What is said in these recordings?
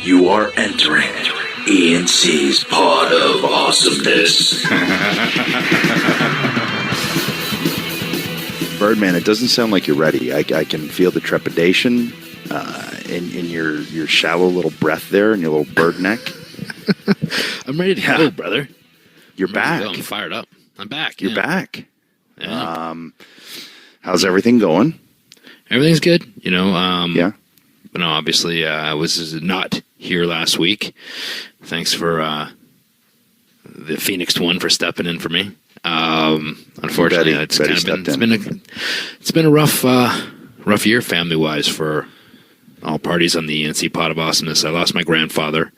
You are entering ENC's Pod of Awesomeness. Birdman, it doesn't sound like you're ready. I can feel the trepidation in your shallow little breath there and your little bird neck. I'm ready to go, brother. You're back. I'm fired up. I'm back. You're back. Yeah. How's everything going? Everything's good. Yeah. But no, obviously, I was not here last week. Thanks for the Phoenix one for stepping in for me. Unfortunately, it's been a rough year family wise for all parties on the ENC Pod of Awesomeness. I lost my grandfather,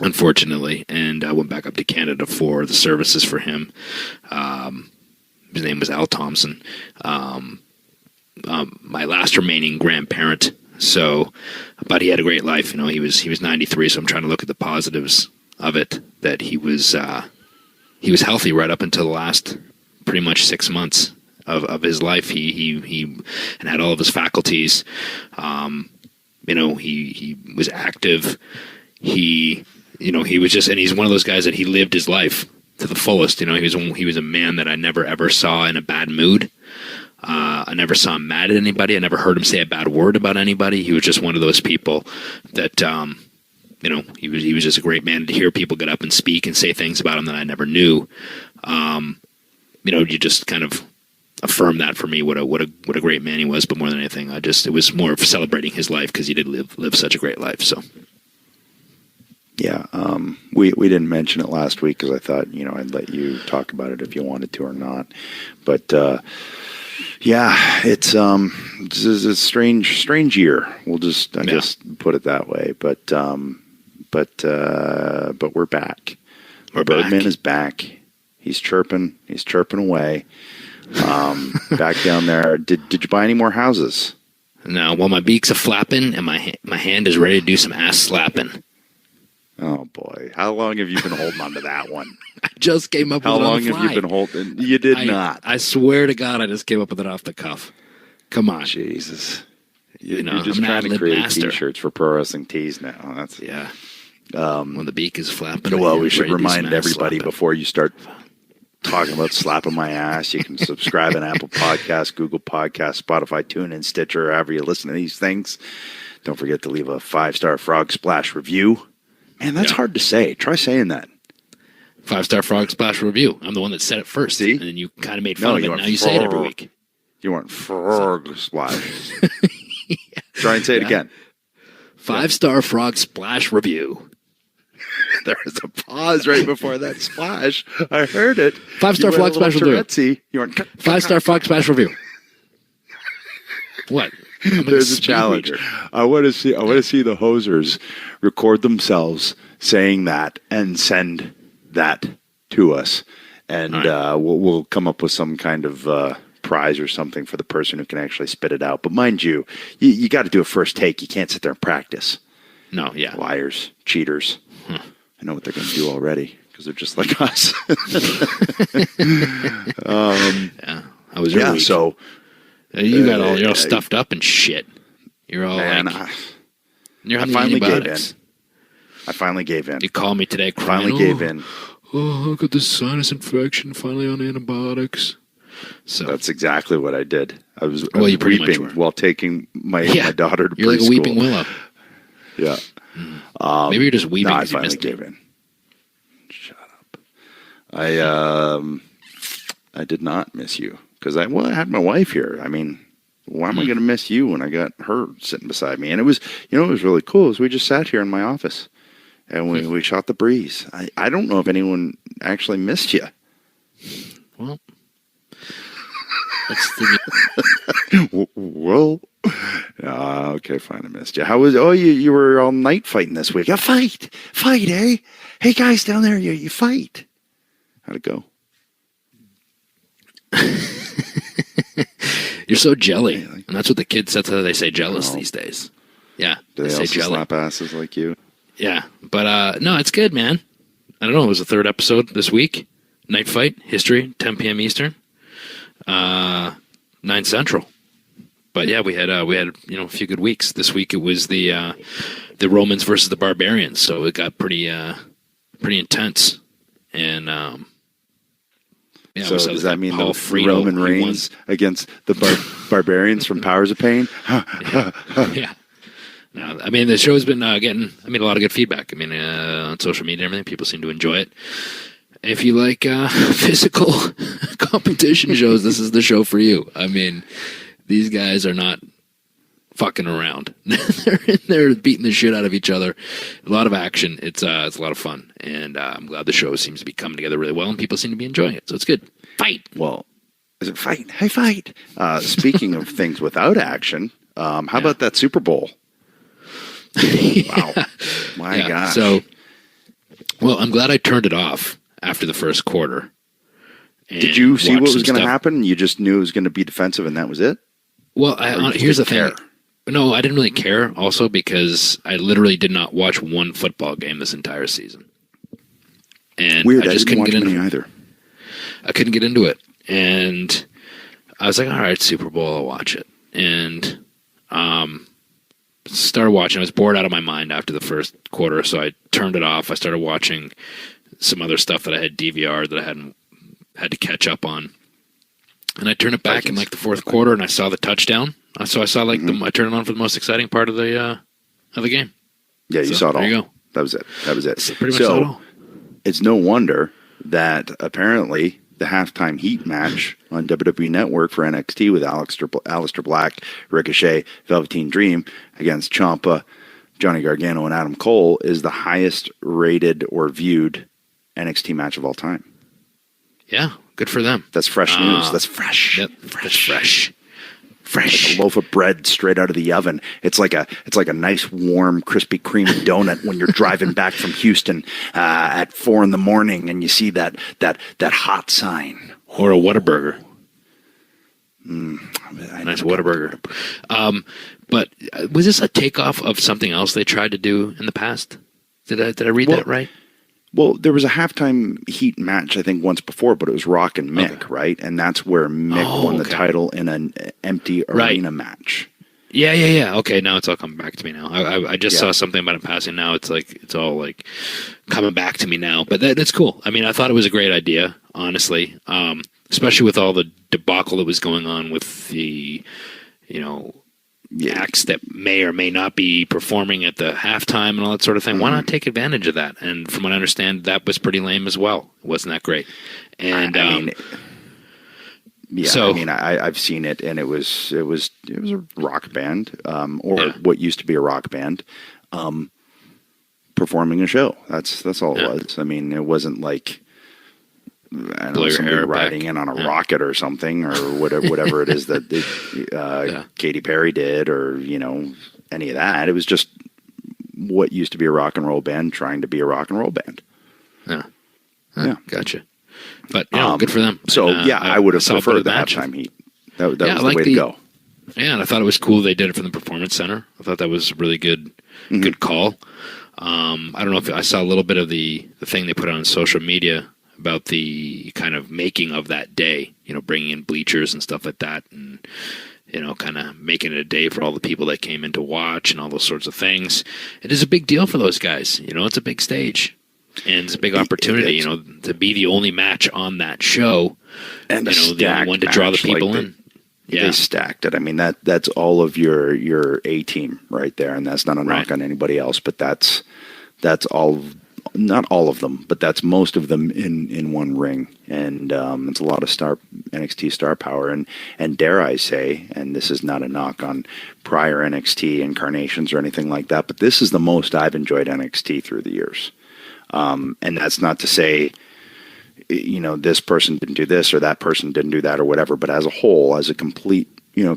unfortunately, and I went back up to Canada for the services for him. His name was Al Thompson. My last remaining grandparent. So, but he had a great life. He was 93. So I'm trying to look at the positives of it. That he was healthy right up until the last pretty much 6 months of his life. He had all of his faculties. He was active. He was just, and he's one of those guys that he lived his life to the fullest. He was a man that I never ever saw in a bad mood. I never saw him mad at anybody. I never heard him say a bad word about anybody. He was just one of those people that, he was just a great man. To hear people get up and speak and say things about him that I never knew, you just kind of affirm that for me. What a great man he was. But more than anything, it was more of celebrating his life because he did live such a great life. So. Yeah, we didn't mention it last week because I thought, I'd let you talk about it if you wanted to or not. But, it's a strange year. We'll just, I guess, put it that way. But we're back. Birdman is back. He's chirping away. Back down there. Did you buy any more houses? No, well, my beak's a flapping and my hand is ready to do some ass slapping. Oh, boy. How long have you been holding on to that one? I just came up with it on the fly. How long have you been holding? You did not. I swear to God, I just came up with it off the cuff. Come on. Jesus. You're just trying to create T-shirts for Pro Wrestling Tees now. That's when the beak is flapping. Well, we should remind everybody before you start talking about slapping my ass, you can subscribe on Apple Podcasts, Google Podcasts, Spotify, TuneIn, Stitcher, however you listen to these things. Don't forget to leave a 5-star Frog Splash review. Man, that's hard to say. Try saying that. 5-star Frog Splash review. I'm the one that said it first. See? And then you kind of made fun of it. Now you say it every week. You want Frog Splash. Try and say it again. 5-star Frog Splash review. There was a pause right before that splash. I heard it. 5-star Frog Splash review. You went 5-star Frog Splash review. What? There's a challenge. I want to see the hosers record themselves saying that and send that to us, and we'll come up with some kind of prize or something for the person who can actually spit it out. But mind you got to do a first take. You can't sit there and practice. No, yeah, liars, cheaters. I know what they're going to do already because they're just like us. I was really so. You're all stuffed up and shit. You're all you're on antibiotics. I finally gave in. You called me today crying. Finally gave in. Oh, I got this sinus infection. Finally on antibiotics. So that's exactly what I did. I was weeping while taking my daughter to preschool. You're like a weeping willow. Yeah. Maybe you're just weeping. No, I finally gave in. Shut up. I did not miss you. Because I had my wife here. I mean, why am I going to miss you when I got her sitting beside me? And it was, it was really cool. We just sat here in my office and we shot the breeze. I don't know if anyone actually missed you. Well, okay, fine. I missed you. How was? Oh, you were all night fighting this week. Fight, eh? Hey, guys down there, you fight. How'd it go? You're so jelly, and that's what the kids. That's how they say jealous these days. Yeah, do they say also jelly. Slap asses like you? Yeah, but no, it's good, man. I don't know. It was the third episode this week. Night Fight History, 10 p.m. Eastern, 9 Central. But yeah, we had a few good weeks. This week it was the the Romans versus the Barbarians, so it got pretty intense. And so does that mean the Roman Reigns against the Barbarians from Powers of Pain? Yeah. No, I mean, the show's been getting a lot of good feedback. I mean, on social media and everything, people seem to enjoy it. If you like physical competition shows, this is the show for you. I mean, these guys are not fucking around. They're in there beating the shit out of each other. A lot of action. It's a lot of fun, and I'm glad the show seems to be coming together really well, and people seem to be enjoying it. So it's good. Fight. Well, is it fight? Hey, fight. Speaking of things without action, how about that Super Bowl? Wow. My gosh. So, well, I'm glad I turned it off after the first quarter. Did you see what was going to happen? You just knew it was going to be defensive and that was it? Well, here's the thing. No, I didn't really care also because I literally did not watch one football game this entire season. And weird, I just couldn't get into it either. I couldn't get into it. And I was like, all right, Super Bowl, I'll watch it. And started watching. I was bored out of my mind after the first quarter, so I turned it off. I started watching some other stuff that I had DVR that I had to catch up on. And I turned it back in like the fourth quarter, and I saw the touchdown. So I saw like I turned it on for the most exciting part of the game. Yeah, you saw it all. There you go. That was it. Pretty much saw it all. It's no wonder that apparently the halftime heat match on WWE Network for NXT with Aleister Black, Ricochet, Velveteen Dream against Ciampa, Johnny Gargano, and Adam Cole is the highest rated or viewed NXT match of all time. Yeah, good for them. That's fresh news. That's fresh. Yep, that's fresh. Like a loaf of bread straight out of the oven. It's like a nice warm Krispy Kreme donut when you're driving back from Houston at 4 a.m. and you see that hot sign or a Whataburger. Nice Whataburger. But was this a takeoff of something else they tried to do in the past? Did I read that right? Well, there was a halftime heat match, I think, once before, but it was Rock and Mick, right? And that's where Mick won the title in an empty arena match. Yeah. Okay, now it's all coming back to me now. I just saw something about it passing. Now it's all like coming back to me now. But that's cool. I mean, I thought it was a great idea, honestly, especially with all the debacle that was going on with the, acts that may or may not be performing at the halftime and all that sort of thing. Why not take advantage of that? And from what I understand, that was pretty lame as well. It wasn't that great. And I've seen it, and it was a rock band, what used to be a rock band, performing a show. That's all it was. I mean, it wasn't like somebody riding in on a rocket or something, or whatever it is that Katy Perry did, or any of that. It was just what used to be a rock and roll band trying to be a rock and roll band. Yeah, gotcha. But good for them. So I would have preferred the halftime heat. That was the way to go. Yeah, and I thought it was cool they did it from the Performance Center. I thought that was a really good call. I don't know if I saw a little bit of the thing they put on social media about the kind of making of that day, bringing in bleachers and stuff like that, and kind of making it a day for all the people that came in to watch and all those sorts of things. It is a big deal for those guys. It's a big stage, and it's a big opportunity, to be the only match on that show, and the only one to draw the people in. They stacked it. I mean, that's all of your A team right there, and that's not a knock on anybody else, but that's all. Not all of them, but that's most of them in one ring, and it's a lot of NXT star power, and dare I say, and this is not a knock on prior NXT incarnations or anything like that, but this is the most I've enjoyed NXT through the years, and that's not to say, this person didn't do this or that person didn't do that or whatever, but as a whole, as a complete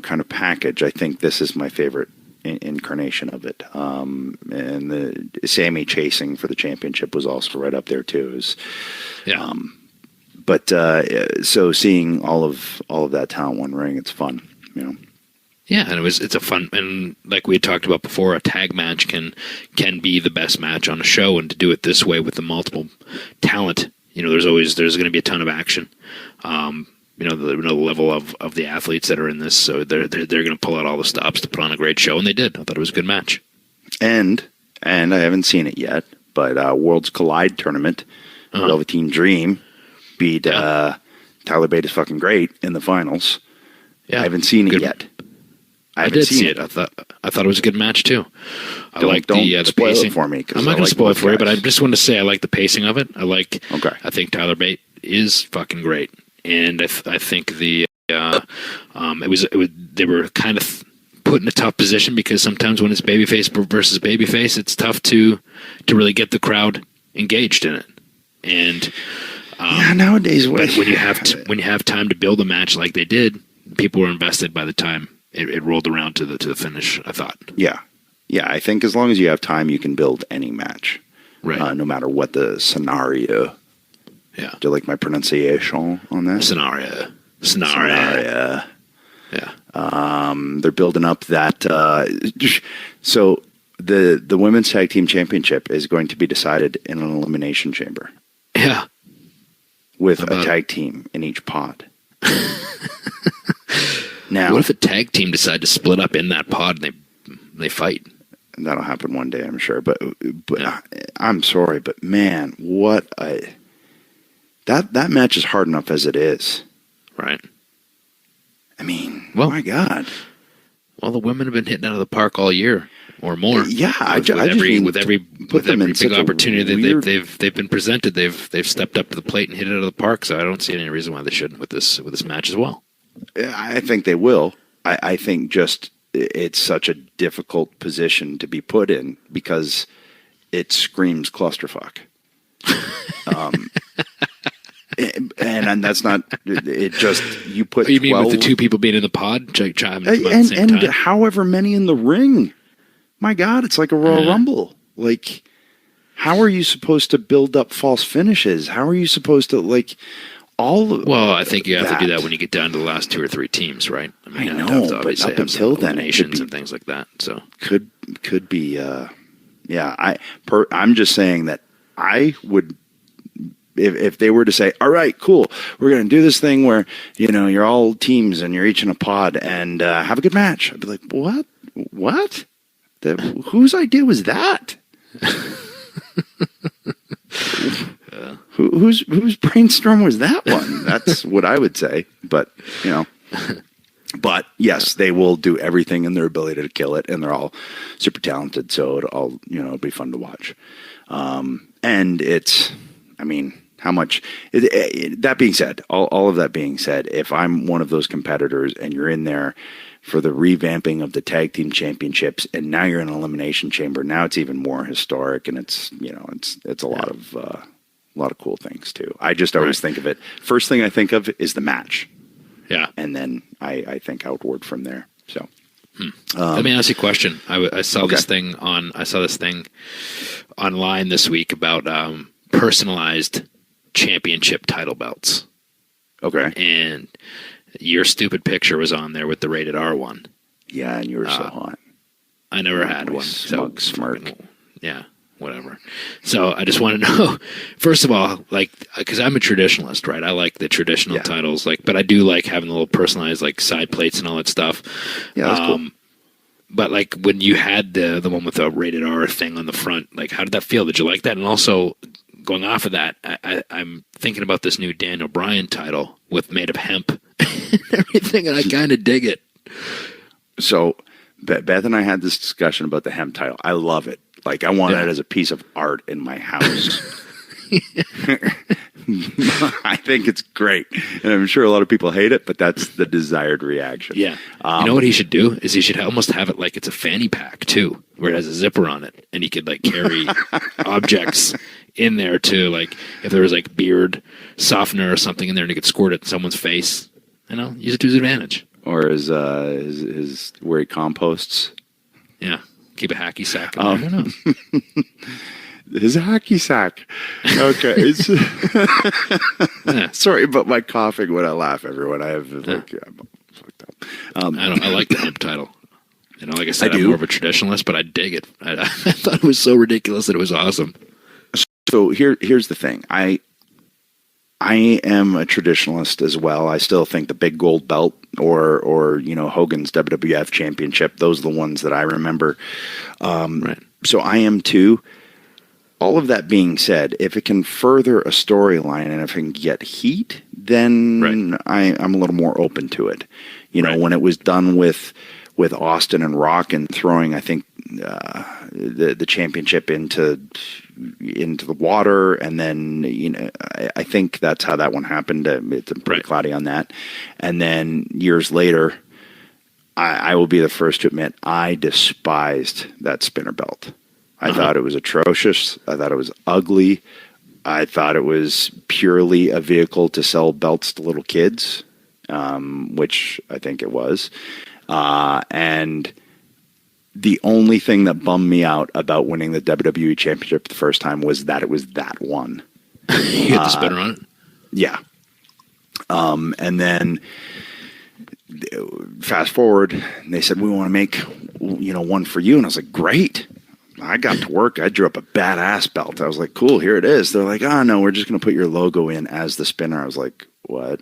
kind of package, I think this is my favorite incarnation of it, and the Sammy chasing for the championship was also right up there too. So seeing all of that talent in one ring, it's fun, Yeah, and it's a fun, and like we had talked about before, a tag match can be the best match on a show, and to do it this way with the multiple talent, there's going to be a ton of action. The level of the athletes that are in this, so they're going to pull out all the stops to put on a great show, and they did. I thought it was a good match. And and I haven't seen it yet, but Worlds Collide tournament, Velveteen Dream beat Tyler Bate is fucking great in the finals. Yeah, I haven't seen it yet. I did see it. I thought it was a good match too. I like the spoil pacing it for me. I'm not going to spoil it for you, but I just want to say I like the pacing of it. I think Tyler Bate is fucking great, and I think they were kind of put in a tough position because sometimes when it's babyface versus babyface, it's tough to really get the crowd engaged in it. And nowadays, but when you have time to build a match like they did, people were invested by the time it rolled around to the finish, I thought. Yeah. I think as long as you have time, you can build any match, right? No matter what the scenario. Yeah. Do you like my pronunciation on that? Scenario. Yeah. They're building up that. So the women's tag team championship is going to be decided in an elimination chamber. Yeah. With a tag team in each pod. Now, what if a tag team decide to split up in that pod and they fight? And that'll happen one day, I'm sure. But I'm sorry, but man, that match is hard enough as it is. Right. I mean, my God. Well, the women have been hitting out of the park all year or more. Yeah, with every big opportunity that they've been presented, they've stepped up to the plate and hit it out of the park. So I don't see any reason why they shouldn't with this match as well. I think they will. I think just it's such a difficult position to be put in because it screams clusterfuck. And that's not it. Just you put. You mean with the two people being in the pod, and however many in the ring? My God, it's like a Royal Rumble. Like, how are you supposed to build up false finishes? How are you supposed to Well, I think you have to do that when you get down to the last 2 or 3 teams, right? I mean, I know, but up until then, eliminations and things like that. So could be. I'm just saying that I would. If they were to say, all right, cool, we're going to do this thing where, you're all teams and you're each in a pod and have a good match. I'd be like, what? What? Whose idea was that? Whose brainstorm was that one? That's what I would say. But, but yes, they will do everything in their ability to kill it. And they're all super talented. So it'll be fun to watch. And it's, how much? That being said, all of that being said, if I'm one of those competitors and you're in there for the revamping of the tag team championships, and now you're in an elimination chamber, now it's even more historic, and it's a lot of cool things too. I just always think of it. First thing I think of is the match, and then I think outward from there. So. Let me ask you a question. I saw this thing online this week about personalized championship title belts. Okay. And your stupid picture was on there with the rated R one. Yeah, and you were so hot. I never had one. Smug smirk. Yeah, whatever. So I just want to know, first of all, because I'm a traditionalist, right? I like the traditional titles, but I do like having the little personalized, side plates and all that stuff. Yeah, that's cool. But when you had the one with the rated R thing on the front, how did that feel? Did you like that? And also, going off of that, I'm thinking about this new Daniel Bryan title made of hemp and everything, and I kind of dig it. So Beth and I had this discussion about the hemp title. I love it. I want it as a piece of art in my house. I think it's great. And I'm sure a lot of people hate it, but that's the desired reaction. Yeah. You know what he should do? Is he should almost have it like it's a fanny pack, too, where it has a zipper on it. And he could, carry objects in there, too. If there was, beard softener or something in there and he could squirt it in someone's face. Use it to his advantage. Or his where he composts. Yeah. Keep a hacky sack in there. I don't know. His hacky sack. Okay. Sorry about my coughing when I laugh, everyone. I'm fucked up. I like the hemp title. Like I said, I'm more of a traditionalist, but I dig it. I thought it was so ridiculous that it was awesome. So here's the thing. I am a traditionalist as well. I still think the big gold belt or Hogan's WWF championship, those are the ones that I remember. Right. So I am too. All of that being said, if it can further a storyline and if it can get heat, then I'm a little more open to it. You know, when it was done with Austin and Rock and throwing, I think, the championship into the water, and then, you know, I think that's how that one happened. It's pretty cloudy on that. And then years later, I will be the first to admit I despised that spinner belt. I thought it was atrocious. I thought it was ugly. I thought it was purely a vehicle to sell belts to little kids, which I think it was. And the only thing that bummed me out about winning the WWE Championship the first time was that it was that one. You had the spinner on it? Yeah. And then fast forward, and they said, we want to make, you know, one for you. And I was like, great. I got to work. I drew up a badass belt. I was like, cool, here it is. They're like, oh, no, we're just going to put your logo in as the spinner. I was like, what?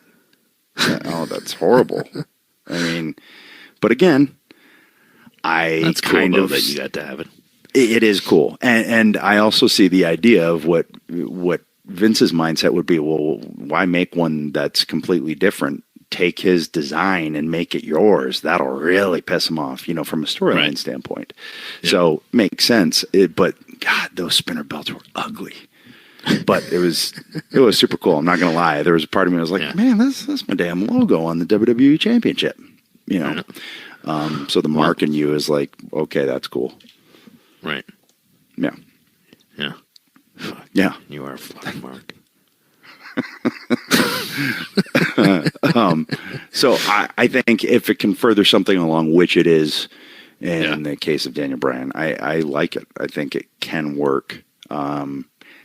Oh, that's horrible. I mean, but again, that's cool, kind of that you got to have it. It is cool. And I also see the idea of what Vince's mindset would be. Well, why make one that's completely different? Take his design and make it yours. That'll really piss him off, you know, from a storyline standpoint. Yeah. So makes sense. But God, those spinner belts were ugly. But it was super cool. I'm not gonna lie. There was a part of me that was like, man, that's my damn logo on the WWE Championship. You know. So the mark in you is like, okay, that's cool. Right. Yeah. Yeah. Yeah. You are a fucking mark. So I think if it can further something along, which it is in the case of Daniel Bryan, I like it. I think it can work.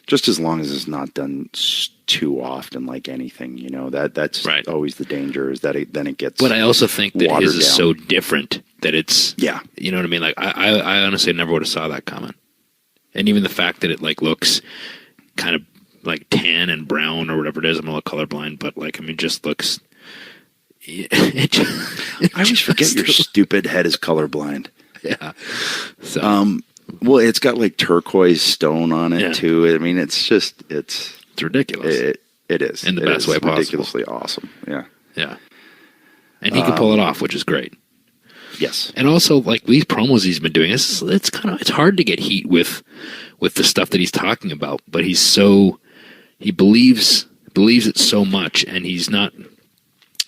Just as long as it's not done too often, like anything, you know, that's always the danger is that then it gets. But I also think that his is down. so different that it's, you know what I mean? Like I honestly never would have saw that coming. And even the fact that it like looks kind of like tan and brown or whatever it is. I'm a little colorblind, but like, I mean, just looks. I always forget your stupid head is colorblind. Yeah. So. Well, it's got like turquoise stone on it too. I mean, it's ridiculous. It is in the best way possible. Ridiculously awesome. Yeah. Yeah. And he can pull it off, which is great. Yes. And also, like these promos he's been doing, it's hard to get heat with the stuff that he's talking about. But he believes it so much, and he's not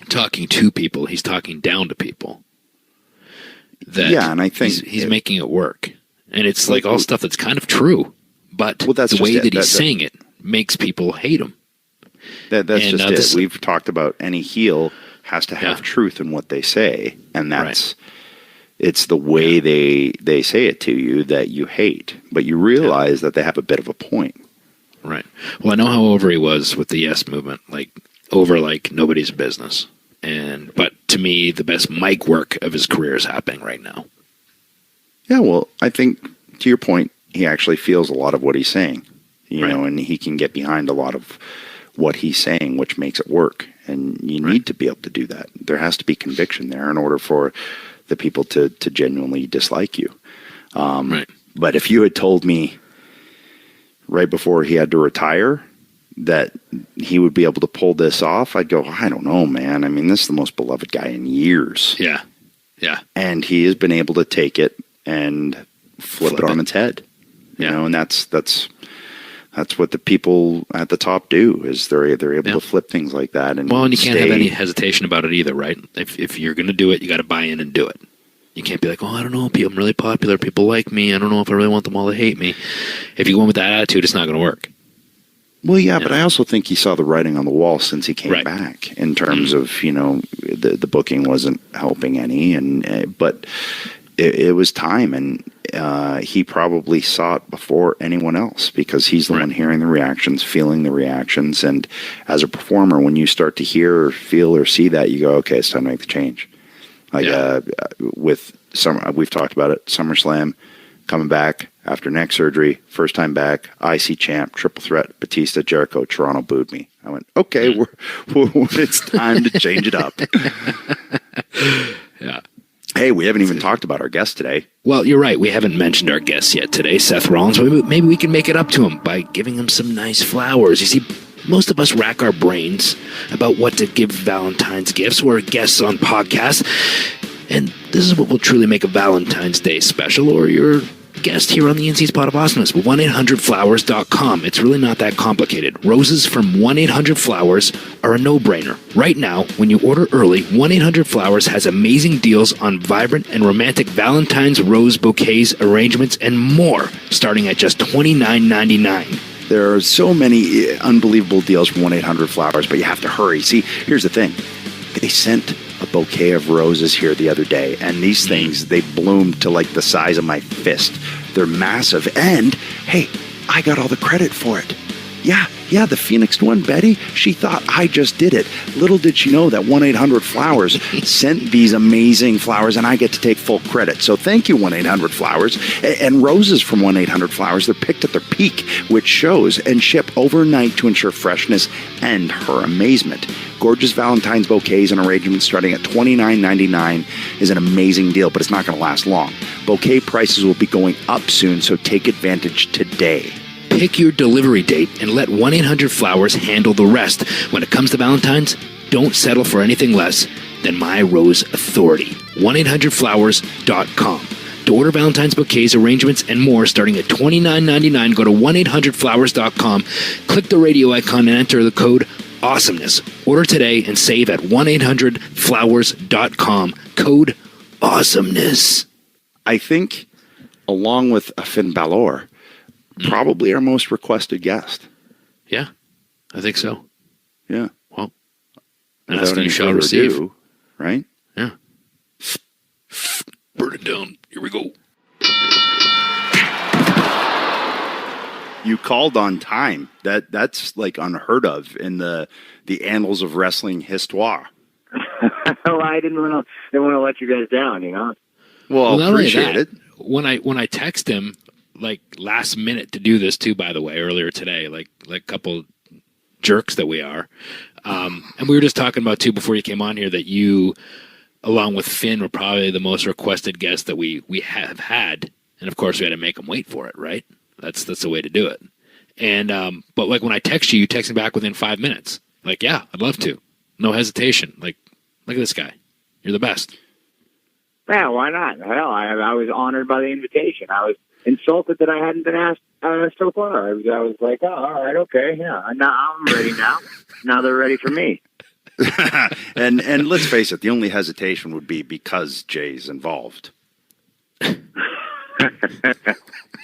talking to people; he's talking down to people. And I think he's making it work. And it's like all stuff that's kind of true, but the way that he's saying it makes people hate him. That's just it. We've talked about any heel has to have truth in what they say, and it's the way they say it to you that you hate, but you realize that they have a bit of a point. Right. Well, I know how over he was with the Yes movement, like over like nobody's business. But to me, the best mic work of his career is happening right now. Yeah, well, I think, to your point, he actually feels a lot of what he's saying, you know, and he can get behind a lot of what he's saying, which makes it work. And you need to be able to do that. There has to be conviction there in order for the people to genuinely dislike you. But if you had told me right before he had to retire that he would be able to pull this off, I'd go, I don't know, man. I mean, this is the most beloved guy in years. Yeah. Yeah. And he has been able to take it and flip it on its head, you know, and that's what the people at the top do is they're able to flip things like that. And you can't have any hesitation about it either, right? If you're going to do it, you got to buy in and do it. You can't be like, oh, I don't know, I'm really popular, people like me, I don't know if I really want them all to hate me. If you go in with that attitude, it's not going to work. Well, yeah, but I also think he saw the writing on the wall since he came back in terms of, you know, the booking wasn't helping any, but it was time, and he probably saw it before anyone else because he's the one hearing the reactions, feeling the reactions, and as a performer, when you start to hear or feel or see that, you go, okay, it's time to make the change. Like with we've talked about it, SummerSlam, coming back after neck surgery, first time back, IC champ, triple threat, Batista, Jericho, Toronto booed me. I went, okay, it's time to change it up. Yeah. Hey, we haven't even talked about our guest today. Well, you're right. We haven't mentioned our guest yet today, Seth Rollins. Maybe we can make it up to him by giving him some nice flowers. You see, most of us rack our brains about what to give Valentine's gifts. We're guests on podcasts, and this is what will truly make a Valentine's Day special, or your guest here on the NC's Pot of Awesomeness. 1-800-Flowers.com. It's really not that complicated. Roses from 1-800-Flowers are a no-brainer. Right now, when you order early, 1-800-Flowers has amazing deals on vibrant and romantic Valentine's rose bouquets, arrangements, and more, starting at just $29.99. There are so many unbelievable deals from 1-800-Flowers, but you have to hurry. See, here's the thing. They sent a bouquet of roses here the other day, and these things, they bloomed to like the size of my fist. They're massive, and hey, I got all the credit for it. Yeah, the Phoenix one, Betty, she thought I just did it. Little did she know that 1-800-Flowers sent these amazing flowers, and I get to take full credit. So thank you, 1-800-Flowers. And roses from 1-800-Flowers, they're picked at their peak, which shows, and ship overnight to ensure freshness and her amazement. Gorgeous Valentine's bouquets and arrangements starting at $29.99 is an amazing deal, but it's not going to last long. Bouquet prices will be going up soon, so take advantage today. Pick your delivery date and let 1-800-Flowers handle the rest. When it comes to Valentine's, don't settle for anything less than My Rose Authority. 1-800-Flowers.com. To order Valentine's bouquets, arrangements, and more starting at $29.99, go to 1-800-Flowers.com, click the radio icon, and enter the code Awesomeness. Order today and save at 1-800-Flowers.com. Code Awesomeness. I think, along with Finn Balor, probably our most requested guest. Yeah, I think so. Yeah. Well, ask you shall receive. Right? Yeah. Burn it down. Here we go. You called on time. That's like unheard of in the annals of wrestling histoire. Well, I didn't want to let you guys down, you know. Well, not only appreciate that, it. When I text him like last minute to do this too, by the way, earlier today, like a couple jerks that we are, and we were just talking about too before you came on here that you, along with Finn, were probably the most requested guest that we have had, and of course we had to make them wait for it, right? That's the way to do it. And but like when I text you, you text me back within 5 minutes. Like, yeah, I'd love to, no hesitation. Like, look at this guy, you're the best. Yeah, why not? Hell, I was honored by the invitation. I was insulted that I hadn't been asked so far. I was like, oh, all right, okay, yeah. Now I'm ready now. Now they're ready for me. and let's face it, the only hesitation would be because Jay's involved.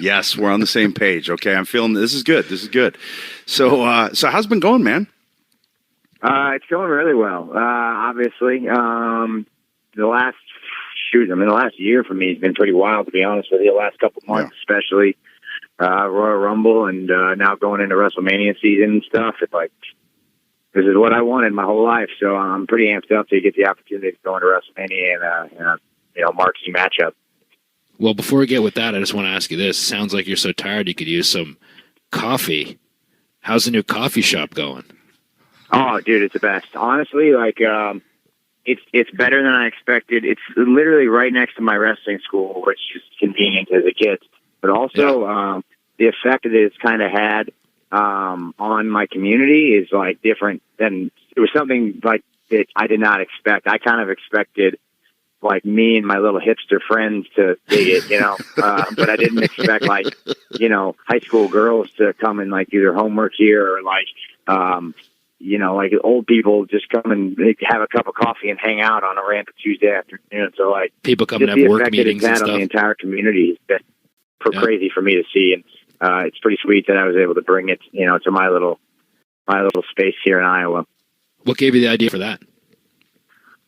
Yes, we're on the same page. Okay, I'm feeling this is good. This is good. So how's it been going, man? It's going really well. Obviously, the last year for me has been pretty wild, to be honest with you. The last couple months, especially Royal Rumble and now going into WrestleMania season and stuff. It's like, this is what I wanted my whole life. So I'm pretty amped up to get the opportunity to go into WrestleMania and marquee matchup. Well, before we get with that, I just want to ask you this. Sounds like you're so tired you could use some coffee. How's the new coffee shop going? Oh, dude, it's the best. Honestly, like, it's better than I expected. It's literally right next to my wrestling school, which is convenient as it gets. But also, the effect that it's kind of had on my community is like different than it was something like that I did not expect. I kind of expected like me and my little hipster friends to dig it, but I didn't expect like, high school girls to come and like do their homework here or like, like old people just come and have a cup of coffee and hang out on a random Tuesday afternoon. So like people come and have work meetings and stuff. On the entire community has been crazy for me to see. And, it's pretty sweet that I was able to bring it, to my little space here in Iowa. What gave you the idea for that?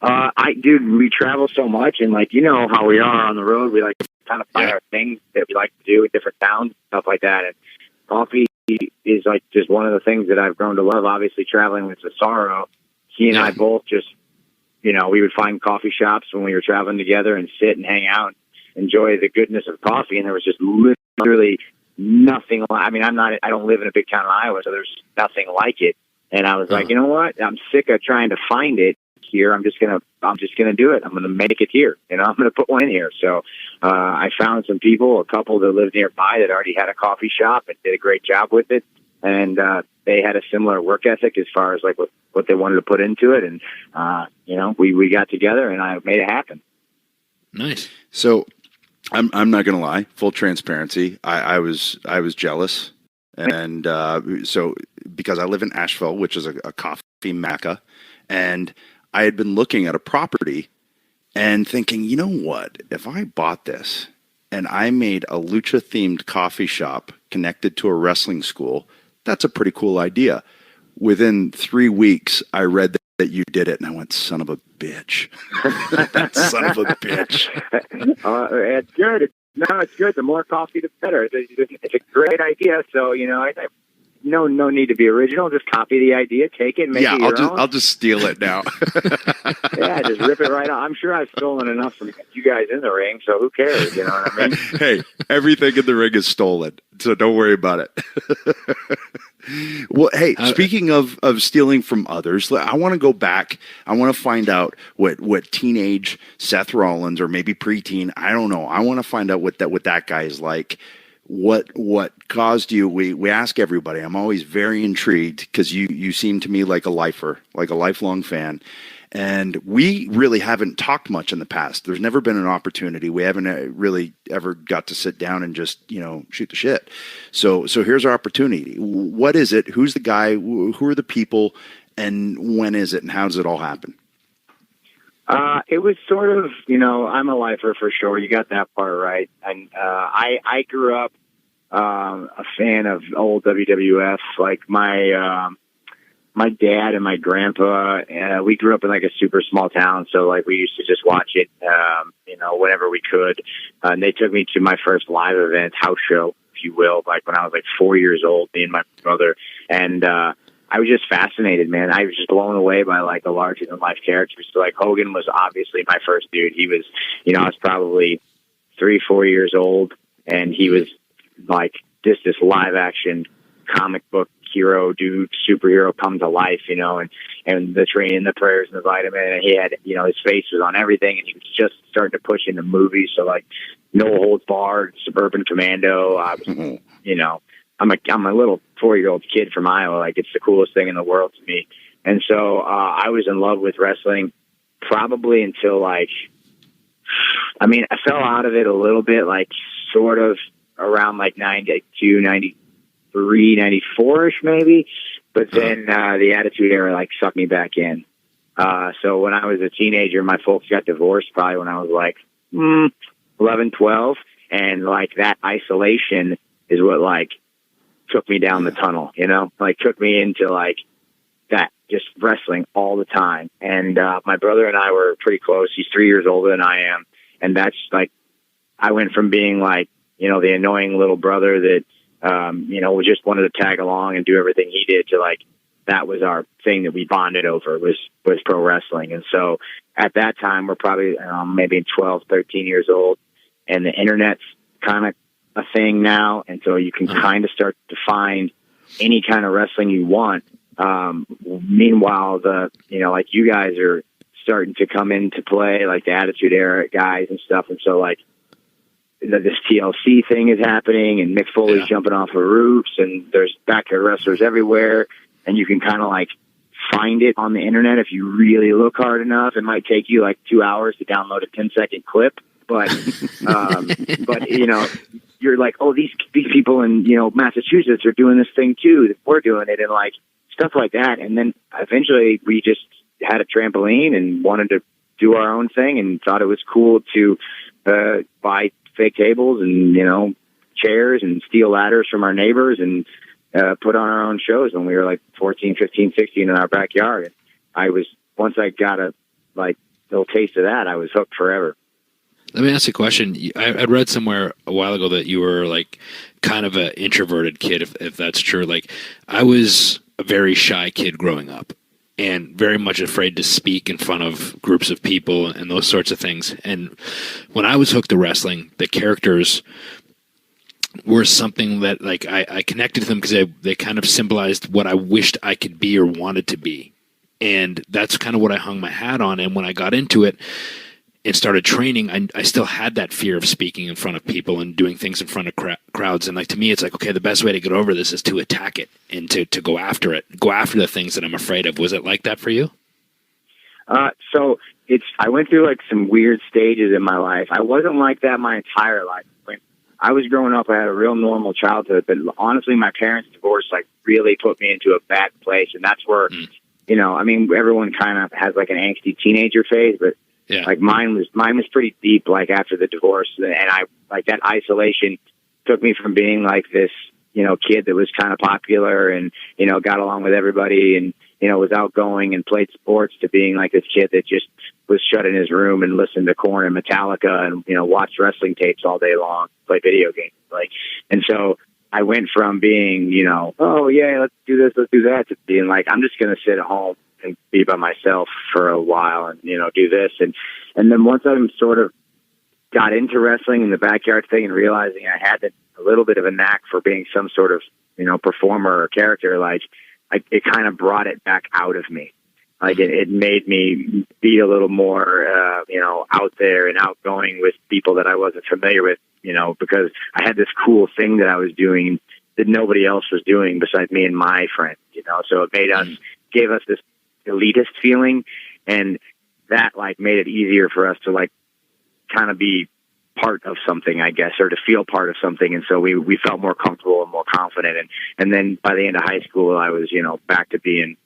We travel so much, and like, how we are on the road, we like to kind of find our things that we like to do in different towns, stuff like that. And coffee is like just one of the things that I've grown to love. Obviously, traveling with Cesaro, he and I both just, we would find coffee shops when we were traveling together and sit and hang out and enjoy the goodness of coffee. And there was just literally nothing. I don't live in a big town in Iowa, so there's nothing like it. And I was like, you know what? I'm sick of trying to find it here. I'm just gonna do it. I'm gonna make it here. I'm gonna put one in here. So I found some people, a couple that lived nearby that already had a coffee shop and did a great job with it, and they had a similar work ethic as far as like what they wanted to put into it, and we got together and I made it happen. Nice. So I'm not gonna lie, full transparency. I was jealous, and so because I live in Asheville, which is a coffee mecca, and I had been looking at a property and thinking, you know what? If I bought this and I made a lucha themed coffee shop connected to a wrestling school, that's a pretty cool idea. Within 3 weeks, I read that you did it, and I went, son of a bitch. Son of a bitch. It's good. It's good. The more coffee, the better. It's a great idea. So, no need to be original. Just copy the idea, take it, and make it your own. I'll just steal it now. Yeah, just rip it right off. I'm sure I've stolen enough from you guys in the ring, so who cares? You know what I mean? Hey, everything in the ring is stolen, so don't worry about it. Well, hey, speaking of stealing from others, I want to go back. I want to find out what teenage Seth Rollins, or maybe preteen, I don't know. I want to find out what that guy is like. What caused you? We ask everybody. I'm always very intrigued because you seem to me like a lifer, like a lifelong fan. And we really haven't talked much in the past. There's never been an opportunity. We haven't really ever got to sit down and just, shoot the shit. So here's our opportunity. What is it? Who's the guy? Who are the people? And when is it? And how does it all happen? It was sort of, I'm a lifer for sure. You got that part right. And I grew up a fan of old WWF. Like my dad and my grandpa, we grew up in like a super small town. So like we used to just watch it, whenever we could. And they took me to my first live event, house show, if you will, like when I was like 4 years old, me and my brother. And, I was just fascinated, man. I was just blown away by like the larger than life characters. So like Hogan was obviously my first dude. He was, I was probably 3-4 years old, and he was like just this live action comic book hero dude, superhero come to life, and the training, the prayers, and the vitamin. And he had, his face was on everything, and he was just starting to push into movies. So like No Holds Barred, Suburban Commando. I was, I'm a little 4-year-old kid from Iowa. Like it's the coolest thing in the world to me. And so I was in love with wrestling probably until I fell out of it a little bit, like sort of around like 92, 93, 94-ish maybe. But then the Attitude Era like sucked me back in. So when I was a teenager, my folks got divorced probably when I was like 11, 12. And like that isolation is what like took me down the tunnel, like took me into like that, just wrestling all the time. And my brother and I were pretty close. He's 3 years older than I am. And that's like, I went from being like, the annoying little brother that, we just wanted to tag along and do everything he did, to like, that was our thing that we bonded over was pro wrestling. And so at that time, we're probably maybe 12, 13 years old, and the internet's kind of a thing now. And so you can kind of start to find any kind of wrestling you want. Meanwhile, like you guys are starting to come into play, like the Attitude Era guys and stuff. And so like this TLC thing is happening, and Mick Foley's jumping off of roofs, and there's backyard wrestlers everywhere. And you can kind of like find it on the internet if you really look hard enough. It might take you like 2 hours to download a 10-second clip, but you're like, oh, these people in Massachusetts are doing this thing too. We're doing it, and like stuff like that. And then eventually we just had a trampoline and wanted to do our own thing, and thought it was cool to buy fake tables and chairs and steal ladders from our neighbors and put on our own shows when we were like 14, 15, 16 in our backyard. Once I got a little taste of that, I was hooked forever. Let me ask you a question. I read somewhere a while ago that you were like kind of an introverted kid, if that's true. Like I was a very shy kid growing up, and very much afraid to speak in front of groups of people and those sorts of things. And when I was hooked to wrestling, the characters were something that I connected to them because they kind of symbolized what I wished I could be or wanted to be. And that's kind of what I hung my hat on. And when I got into it and started training, I still had that fear of speaking in front of people and doing things in front of crowds. And like, to me, it's like, okay, the best way to get over this is to attack it and to go after it, go after the things that I'm afraid of. Was it like that for you? So I went through like some weird stages in my life. I wasn't like that my entire life. When I was growing up, I had a real normal childhood, but honestly, my parents' divorce like really put me into a bad place. And that's where, you know, I mean, everyone kind of has like an angsty teenager phase, but like mine was pretty deep, like after the divorce. And I like that isolation took me from being like this, you know, kid that was kind of popular and, you know, got along with everybody and, you know, was outgoing and played sports to being like this kid that just was shut in his room and listened to Korn and Metallica and, you know, watched wrestling tapes all day long, play video games. Like, and so I went from being, you know, oh yeah, let's do this, let's do that, to being like, I'm just going to sit at home and be by myself for a while and, you know, do this. And then once I sort of got into wrestling in the backyard thing and realizing I had a little bit of a knack for being some sort of, you know, performer or character, like it kind of brought it back out of me. Like it made me be a little more, you know, out there and outgoing with people that I wasn't familiar with, you know, because I had this cool thing that I was doing that nobody else was doing besides me and my friends, you know, so it made us, gave us this elitist feeling, and that like made it easier for us to like kind of be part of something, I guess, or to feel part of something. And so we felt more comfortable and more confident. And then by the end of high school, I was, you know, back to being,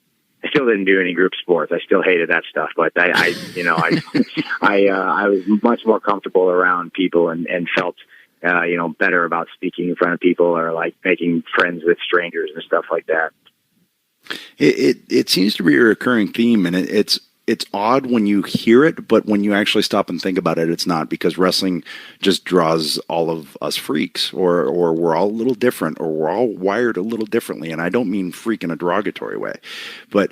I still didn't do any group sports. I still hated that stuff, but I you know, I was much more comfortable around people and felt, you know, better about speaking in front of people or like making friends with strangers and stuff like that. It seems to be a recurring theme, and it's odd when you hear it, but when you actually stop and think about it, it's not, because wrestling just draws all of us freaks, or we're all a little different, or we're all wired a little differently. And I don't mean freak in a derogatory way, but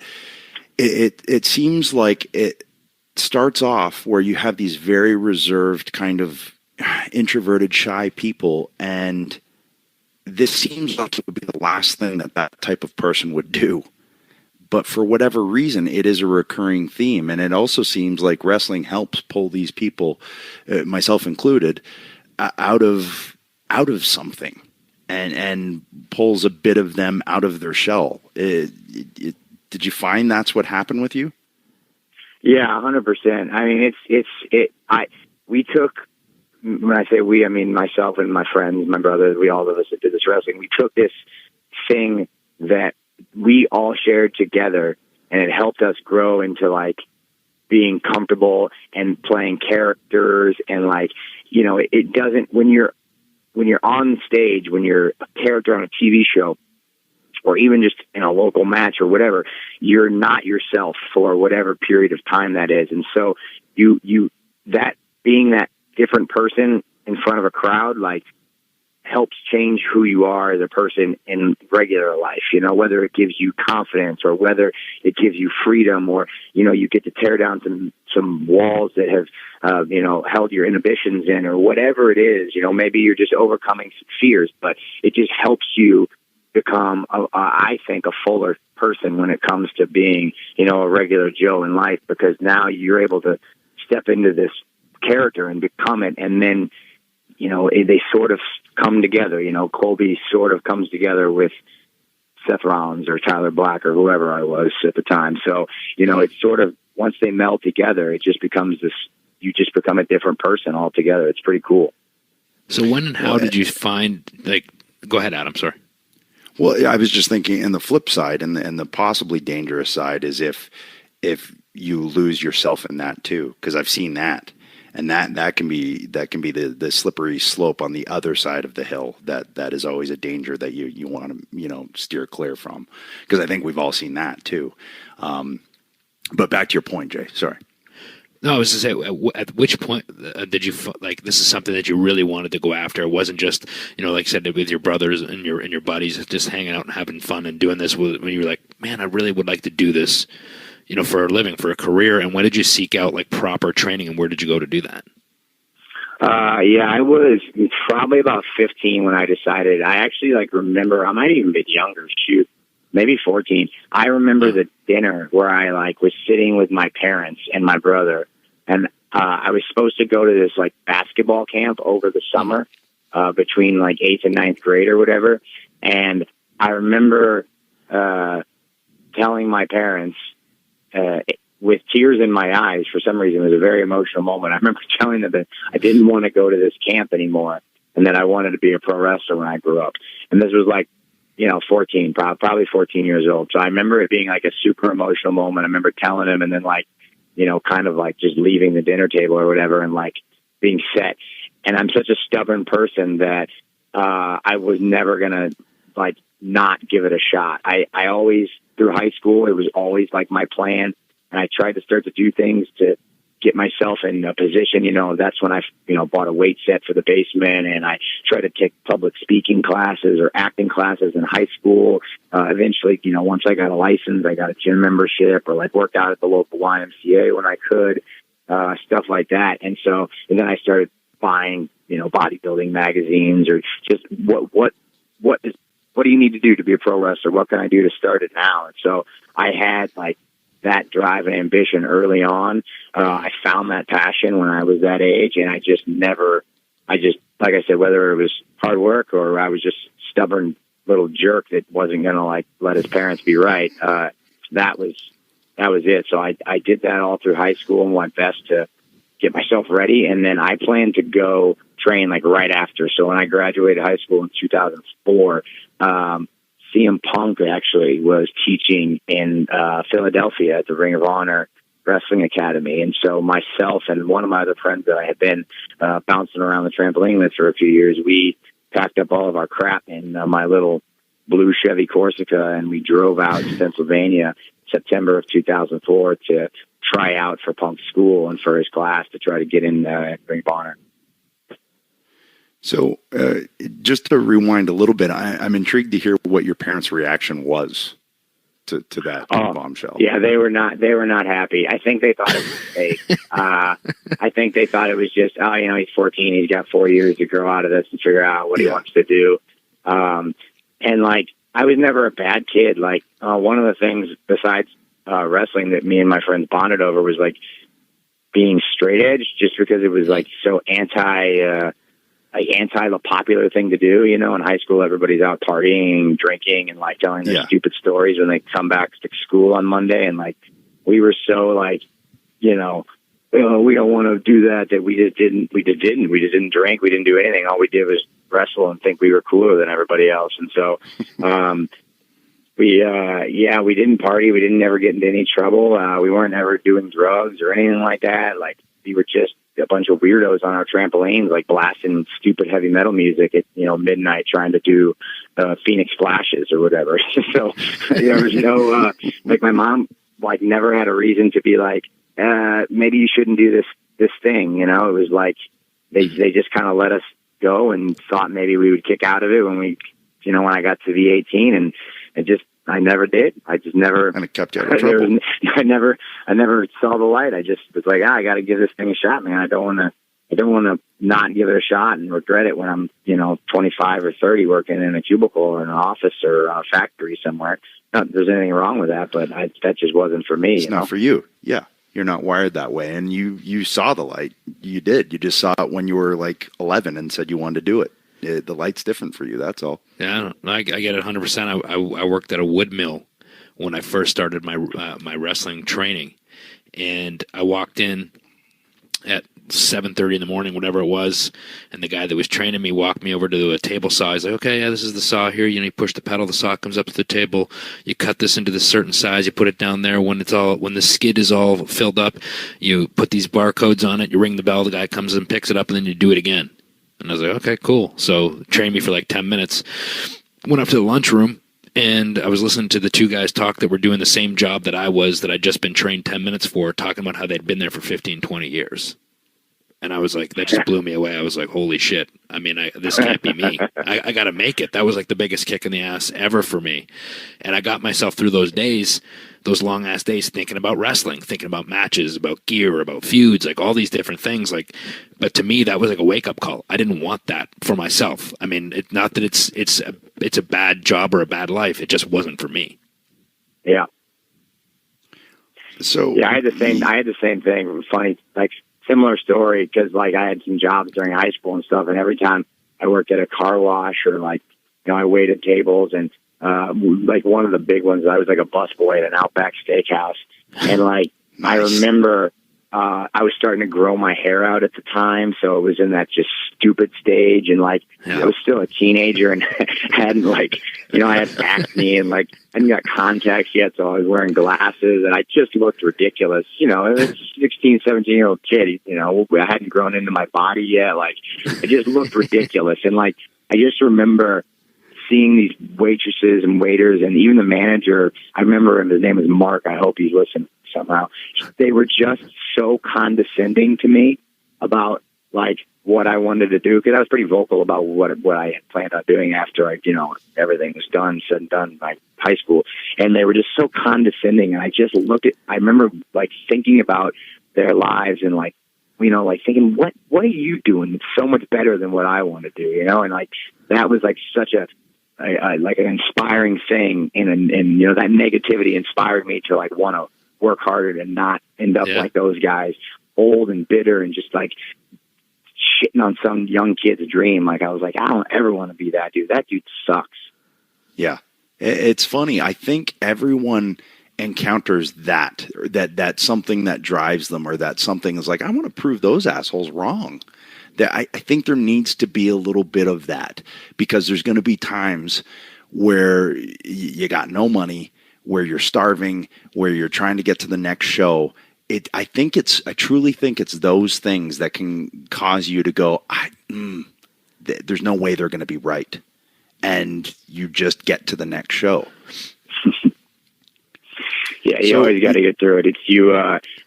it seems like it starts off where you have these very reserved kind of introverted, shy people, and this seems like it would be the last thing that type of person would do. But for whatever reason, it is a recurring theme. And it also seems like wrestling helps pull these people, myself included, out of something and pulls a bit of them out of their shell. Did you find that's what happened with you? Yeah, 100%. I mean, we took, when I say we, I mean myself and my friends, my brothers, we all of us that did this wrestling. We took this thing that we all shared together, and it helped us grow into like being comfortable and playing characters. And like, you know, it doesn't, when you're on stage, when you're a character on a TV show, or even just in a local match or whatever, you're not yourself for whatever period of time that is. And so that being that different person in front of a crowd, like, helps change who you are as a person in regular life, you know, whether it gives you confidence or whether it gives you freedom, or, you know, you get to tear down some walls that have, you know, held your inhibitions in, or whatever it is, you know, maybe you're just overcoming some fears, but it just helps you become, I think, a fuller person when it comes to being, you know, a regular Joe in life, because now you're able to step into this character and become it. And then, you know, they sort of come together. You know, Colby sort of comes together with Seth Rollins or Tyler Black or whoever I was at the time. So, you know, it's sort of, once they meld together, it just becomes this, you just become a different person altogether. It's pretty cool. So when and how did you find, like, go ahead, Adam, sorry. Well, I was just thinking, and the flip side and the possibly dangerous side is if you lose yourself in that too, because I've seen that. And that can be the slippery slope on the other side of the hill. That is always a danger that you want to, you know, steer clear from, because I think we've all seen that too. But back to your point, Jay. Sorry. No, I was to say, at which point did you like this is something that you really wanted to go after? It wasn't just, you know, like I said, with your brothers and your buddies, just hanging out and having fun and doing this. When you were like, man, I really would like to do this, you know, for a living, for a career. And when did you seek out like proper training, and where did you go to do that? Yeah, I was probably about 15 when I decided. I actually like remember, I might even be younger, shoot, maybe 14. I remember the dinner where I like was sitting with my parents and my brother, and I was supposed to go to this like basketball camp over the summer between like 8th and 9th grade or whatever. And I remember telling my parents with tears in my eyes, for some reason, it was a very emotional moment. I remember telling them that I didn't want to go to this camp anymore and that I wanted to be a pro wrestler when I grew up. And this was like, 14, probably 14 years old. So I remember it being like a super emotional moment. I remember telling him and then like, kind of like just leaving the dinner table or whatever and like being set. And I'm such a stubborn person that I was never going to like not give it a shot. I always, through high school, it was always like my plan. And I tried to start to do things to get myself in a position, that's when I, bought a weight set for the basement, and I tried to take public speaking classes or acting classes in high school. Eventually, once I got a license, I got a gym membership or like worked out at the local YMCA when I could, stuff like that. And then I started buying, bodybuilding magazines or just what do you need to do to be a pro wrestler? What can I do to start it now? And so I had like that drive and ambition early on. I found that passion when I was that age, and I just, like I said, whether it was hard work or I was just stubborn little jerk that wasn't going to like let his parents be right. That was it. So I did that all through high school and my best to get myself ready. And then I planned to go train like right after. So when I graduated high school in 2004, CM Punk actually was teaching in Philadelphia at the Ring of Honor Wrestling Academy. And so myself and one of my other friends that I had been bouncing around the trampoline with for a few years, we packed up all of our crap in my little blue Chevy Corsica, and we drove out to Pennsylvania September of 2004 to try out for Punk's school and for his class to try to get in Ring of Honor. So just to rewind a little bit, I'm intrigued to hear what your parents' reaction was to that bombshell. Yeah, they were not happy. I think they thought it was fake. I think they thought it was just, he's 14, he's got 4 years to grow out of this and figure out what he wants to do. And like, I was never a bad kid. Like, one of the things besides wrestling that me and my friends bonded over was like being straight edge, just because it was like so anti the popular thing to do. In high school, everybody's out partying, drinking, and like telling their stupid stories when they come back to school on Monday. And like, we were so like, we don't want to do that we just didn't drink. We didn't do anything. All we did was wrestle and think we were cooler than everybody else. And so, we didn't party. We didn't ever get into any trouble. We weren't ever doing drugs or anything like that. Like, we were just a bunch of weirdos on our trampolines, like blasting stupid heavy metal music at, midnight, trying to do Phoenix Flashes or whatever. So there was no, like, my mom like never had a reason to be like, maybe you shouldn't do this thing. It was like, they just kind of let us go and thought maybe we would kick out of it when when I got to the 18, and I never did. I just never. And it kept you out of trouble. I never saw the light. I just was like, I got to give this thing a shot, man. I don't want to not give it a shot and regret it when I'm, 25 or 30 working in a cubicle or in an office or a factory somewhere. Not that there's anything wrong with that, but that just wasn't for me. It's not for you. Yeah. You're not wired that way. And you saw the light. You did. You just saw it when you were like 11 and said you wanted to do it. The light's different for you. That's all. Yeah, I get it 100%. I worked at a wood mill when I first started my wrestling training, and I walked in at 7:30 in the morning, whatever it was, and the guy that was training me walked me over to a table saw. He's like, "Okay, yeah, this is the saw here. You push the pedal, the saw comes up to the table. You cut this into this certain size. You put it down there. When the skid is all filled up, you put these barcodes on it. You ring the bell. The guy comes and picks it up, and then you do it again." And I was like, okay, cool. So trained me for like 10 minutes. Went up to the lunchroom, and I was listening to the two guys talk that were doing the same job that I'd just been trained 10 minutes for, talking about how they'd been there for 15, 20 years. And I was like, that just blew me away. I was like, holy shit. I mean, this can't be me. I got to make it. That was like the biggest kick in the ass ever for me. And I got myself through those days, those long ass days, thinking about wrestling, thinking about matches, about gear, about feuds, like all these different things. Like, but to me, that was like a wake up call. I didn't want that for myself. I mean, not that it's a bad job or a bad life. It just wasn't for me. Yeah. So Yeah, I had the same thing. Funny, like similar story, because like I had some jobs during high school and stuff, and every time I worked at a car wash or like, you know, I waited tables, and like one of the big ones, I was like a busboy at an Outback Steakhouse, and like Nice. I remember I was starting to grow my hair out at the time, so it was in that just stupid stage, and like I was still a teenager and hadn't like, you know, I had acne and like I hadn't got contacts yet, so I was wearing glasses and I just looked ridiculous. You know, it was a 16, 17-year-old kid, you know, I hadn't grown into my body yet. Like I just looked ridiculous. And like I just remember seeing these waitresses and waiters and even the manager, I remember him, his name is Mark, I hope he's listening somehow. They were just so condescending to me about like what I wanted to do, because I was pretty vocal about what I had planned on doing after I, you know, everything was done, said and done by high school. And they were just so condescending. And I just I remember like thinking about their lives and like, you know, like thinking, what are you doing? It's so much better than what I want to do, you know? And like, that was like such like an inspiring thing. And you know, that negativity inspired me to like want to work harder and not end up like those guys, old and bitter and just like shitting on some young kid's dream. Like I was like, I don't ever want to be that dude. That dude sucks. Yeah. It's funny. I think everyone encounters that's something that drives them, or that something is like, I want to prove those assholes wrong. That I think there needs to be a little bit of that, because there's going to be times where you got no money, where you're starving, where you're trying to get to the next show. I truly think it's those things that can cause you to go, there's no way they're going to be right. And you just get to the next show. Yeah, you always got to get through it. It's you.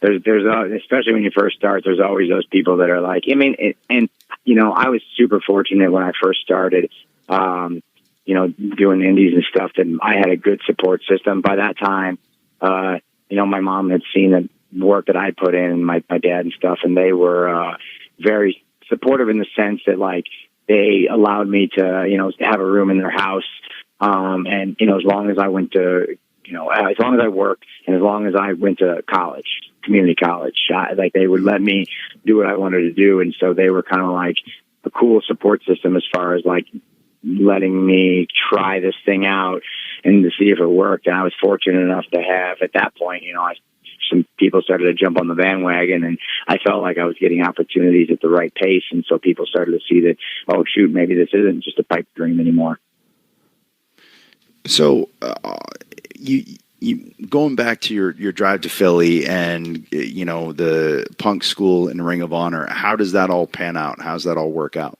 There's especially when you first start, there's always those people that are like, I mean, and you know, I was super fortunate when I first started, you know, doing indies and stuff, that I had a good support system by that time. You know, my mom had seen the work that I put in, and my dad and stuff, and they were very supportive in the sense that like they allowed me to, you know, have a room in their house, and you know, as long as I went to, you know, as long as I worked and as long as I went to college, community college, like they would let me do what I wanted to do. And so they were kind of like a cool support system as far as like letting me try this thing out and to see if it worked. And I was fortunate enough to have, at that point, you know, some people started to jump on the bandwagon, and I felt like I was getting opportunities at the right pace. And so people started to see that, oh shoot, maybe this isn't just a pipe dream anymore. So, you going back to your drive to Philly and, you know, the Punk school and Ring of Honor, how does that all pan out? How does that all work out?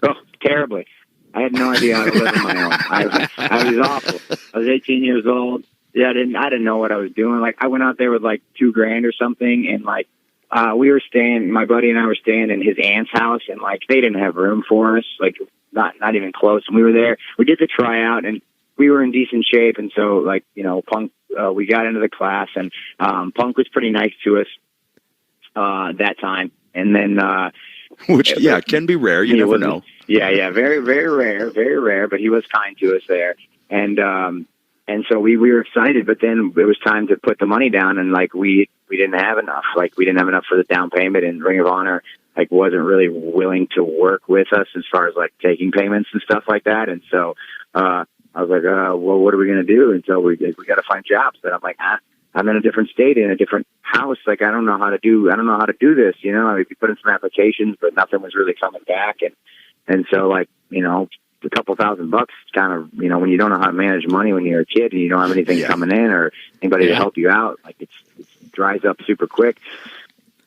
Oh, terribly. I had no idea how to live on my own. I was awful. I was 18 years old. Yeah, I didn't know what I was doing. Like I went out there with like $2,000 or something, and like we were staying. My buddy and I were staying in his aunt's house, and like they didn't have room for us. Like not even close. And we were there. We did the tryout, and we were in decent shape. And so, like, you know, Punk, we got into the class, and Punk was pretty nice to us that time. And then, which can be rare. You never know. Yeah, very, very rare. But he was kind to us there, and so we were excited. But then it was time to put the money down, and like we didn't have enough. Like we didn't have enough for the down payment, and Ring of Honor like wasn't really willing to work with us as far as like taking payments and stuff like that. And so I was like, well, what are we going to do? And so we got to find jobs. But I'm like, I'm in a different state, in a different house. Like, I don't know how to do this. You know, we put in some applications, but nothing was really coming back. And so like, you know, a couple $1,000 kind of, you know, when you don't know how to manage money when you're a kid and you don't have anything coming in or anybody to help you out, like it dries up super quick.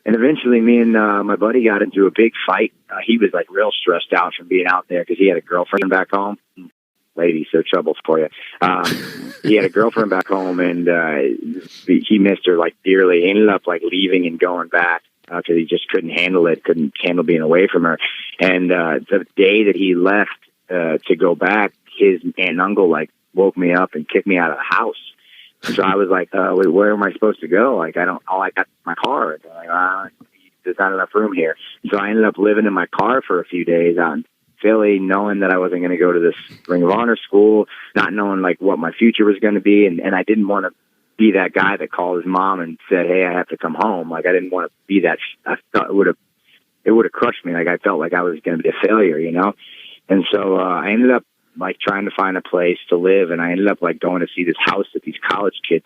And eventually me and my buddy got into a big fight. He was like real stressed out from being out there because he had a girlfriend back home. Lady, so trouble for you. He had a girlfriend back home, and he missed her like dearly. He ended up like leaving and going back because he just couldn't handle being away from her. And the day that he left to go back, his aunt and uncle like woke me up and kicked me out of the house. So I was like, where am I supposed to go? Like, I got my car. Like, there's not enough room here. So I ended up living in my car for a few days out in Philly, knowing that I wasn't going to go to this Ring of Honor school, not knowing like what my future was going to be, and I didn't want to be that guy that called his mom and said, "Hey, I have to come home." Like I didn't want to be that. I thought it would have crushed me. Like I felt like I was going to be a failure, you know. And so I ended up like trying to find a place to live, and I ended up like going to see this house that these college kids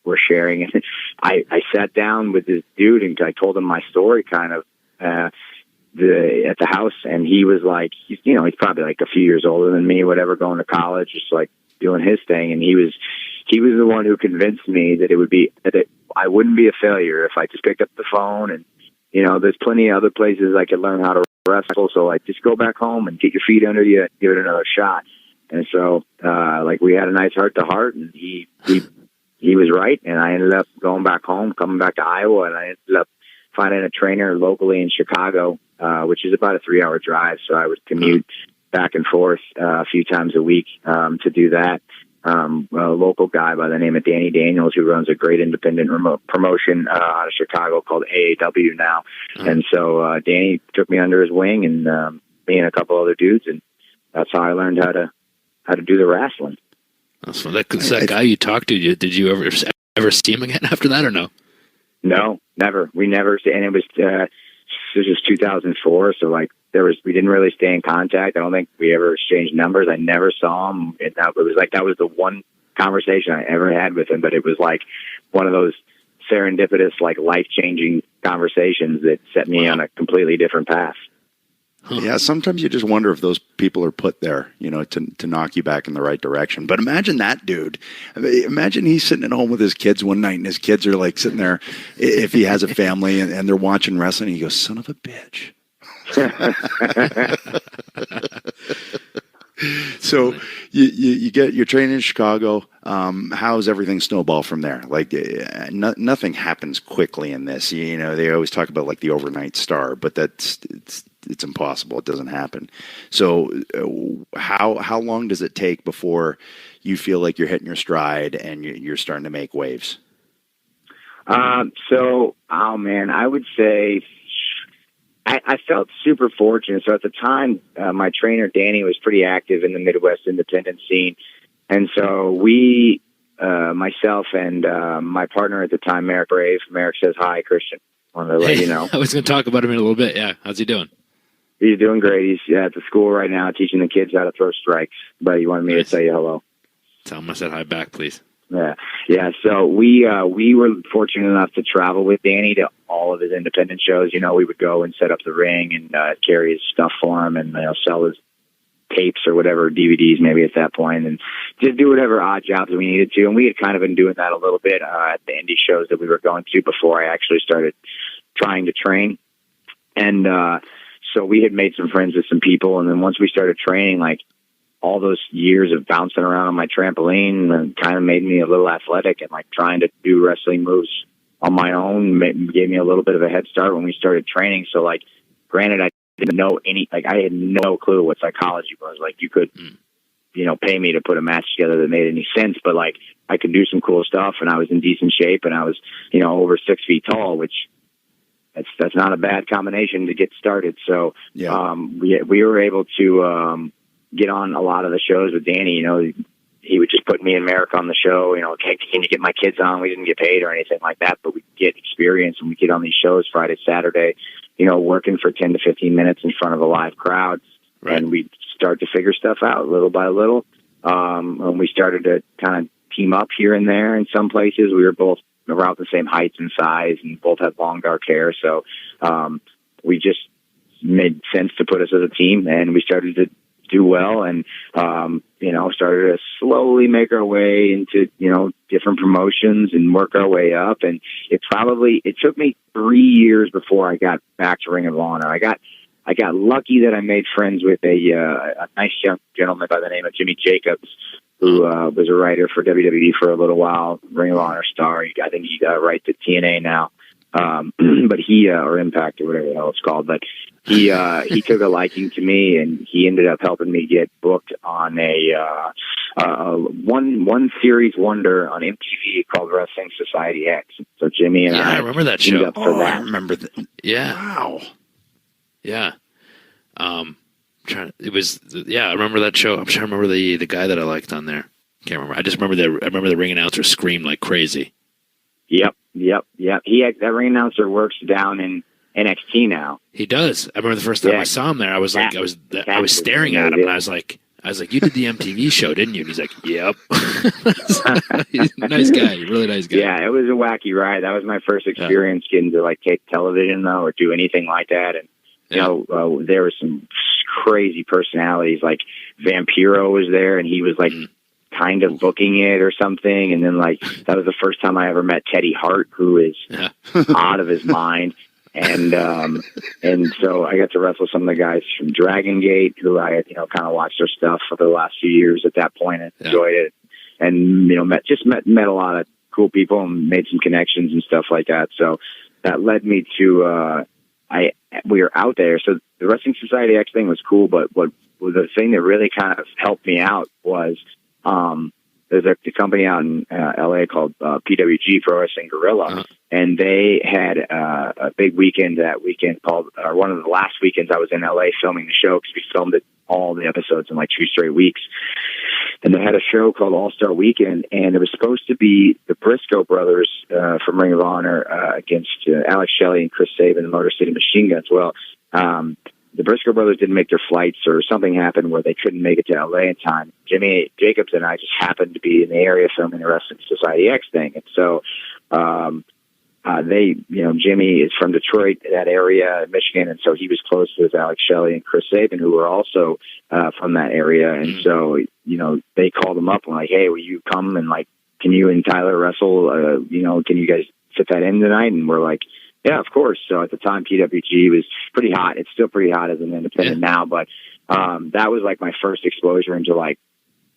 were sharing. And I sat down with this dude and I told him my story, kind of at the house, and he was like, he's probably like a few years older than me, whatever, going to college, just like doing his thing, and he was the one who convinced me that I wouldn't be a failure if I just picked up the phone, and there's plenty of other places I could learn how to wrestle, so like just go back home and get your feet under you, give it another shot. And so like we had a nice heart to heart, and he was right, and I ended up going back home, coming back to Iowa, and I ended up finding a trainer locally in Chicago, which is about a 3-hour drive. So I would commute back and forth a few times a week to do that. A local guy by the name of Danny Daniels, who runs a great independent remote promotion out of Chicago called AAW now. And so Danny took me under his wing, and me and a couple other dudes, and that's how I learned how to do the wrestling. So that guy you talked to, did you ever see him again after that, or no? No, never. We never. And it was this was 2004, so like we didn't really stay in contact. I don't think we ever exchanged numbers. I never saw him. It was the one conversation I ever had with him, but it was like one of those serendipitous, like life-changing conversations that set me on a completely different path. Yeah, sometimes you just wonder if those people are put there, to knock you back in the right direction. But imagine that dude. Imagine he's sitting at home with his kids one night, and his kids are like sitting there, if he has a family, and they're watching wrestling, and he goes, "Son of a bitch." So you get your training in Chicago. How's everything snowball from there? Like nothing happens quickly in this. They always talk about like the overnight star, but it's impossible. It doesn't happen. So how long does it take before you feel like you're hitting your stride and you're starting to make waves? I would say I felt super fortunate. So at the time, my trainer, Danny, was pretty active in the Midwest independent scene. And so we, myself and my partner at the time, Merrick Brave, Merrick says, "Hi, Christian." Wanted to let you know. I was going to talk about him in a little bit. Yeah. How's he doing? He's doing great. He's at the school right now teaching the kids how to throw strikes. But he wanted me to say hello. Tell him I said hi back, please. Yeah. So we were fortunate enough to travel with Danny to all of his independent shows. We would go and set up the ring and carry his stuff for him, and sell his tapes or whatever, DVDs maybe at that point, and just do whatever odd jobs we needed to. And we had kind of been doing that a little bit at the indie shows that we were going to before I actually started trying to train. And so we had made some friends with some people, and then once we started training, like all those years of bouncing around on my trampoline kind of made me a little athletic, and like trying to do wrestling moves on my own gave me a little bit of a head start when we started training. So like, granted, I didn't know I had no clue what psychology was. Like you could, pay me to put a match together that made any sense, but like I could do some cool stuff, and I was in decent shape, and I was, over 6 feet tall, which that's not a bad combination to get started. So, we were able to, get on a lot of the shows with Danny. He would just put me and Merrick on the show. Okay, can you get my kids on? We didn't get paid or anything like that, but we get experience, and we get on these shows Friday, Saturday, working for 10 to 15 minutes in front of a live crowd. Right. And we start to figure stuff out little by little. And we started to kind of team up here and there in some places. We were both around the same heights and size, and both had long dark hair. So we just made sense to put us as a team, and we started to do well, and started to slowly make our way into different promotions and work our way up. And it took me 3 years before I got back to Ring of Honor. I got lucky that I made friends with a nice young gentleman by the name of Jimmy Jacobs, who was a writer for WWE for a little while, Ring of Honor star. I think he got right to TNA now. But he, or Impact or whatever the hell it's called, but he took a liking to me, and he ended up helping me get booked on one series wonder on MTV called Wrestling Society X. So Jimmy and I remember that show. I remember that. Yeah. Wow. Yeah. I remember that show. I'm trying to remember the guy that I liked on there. Can't remember. I just remember the ring announcer screamed like crazy. Yep. That ring announcer works down in NXT now. He does. I remember the first time I saw him there. I was staring at him, and I was like, you did the MTV show, didn't you? And he's like, yep. He's a nice guy, really nice guy. Yeah, it was a wacky ride. That was my first experience getting to like take television though, or do anything like that. And you know, there were some crazy personalities. Like Vampiro was there, and he was like kind of booking it or something. And then like that was the first time I ever met Teddy Hart, who is out of his mind. And so I got to wrestle some of the guys from Dragon Gate, who I had, kind of watched their stuff for the last few years at that point and enjoyed it. And, met a lot of cool people and made some connections and stuff like that. So that led me to, we were out there. So the Wrestling Society X thing was cool, but the thing that really kind of helped me out was, there's a company out in LA called PWG, Pro Wrestling Guerrilla, and they had a big weekend that weekend called, one of the last weekends I was in LA filming the show, because we filmed it, all the episodes in like 2 straight weeks. And they had a show called All-Star Weekend, and it was supposed to be the Briscoe brothers from Ring of Honor against Alex Shelley and Chris Sabin, the Motor City Machine Guns. Well, the Briscoe brothers didn't make their flights, or something happened where they couldn't make it to LA in time. Jimmy Jacobs and I just happened to be in the area filming the Wrestling Society X thing. And so, Jimmy is from Detroit, that area, Michigan. And so he was close with Alex Shelley and Chris Sabin, who were also, from that area. And so, they called him up and like, hey, will you come and like, can you and Tyler wrestle? Can you guys fit that in tonight? And we're like, yeah, of course. So at the time, PWG was pretty hot. It's still pretty hot as an independent now, but that was like my first exposure into like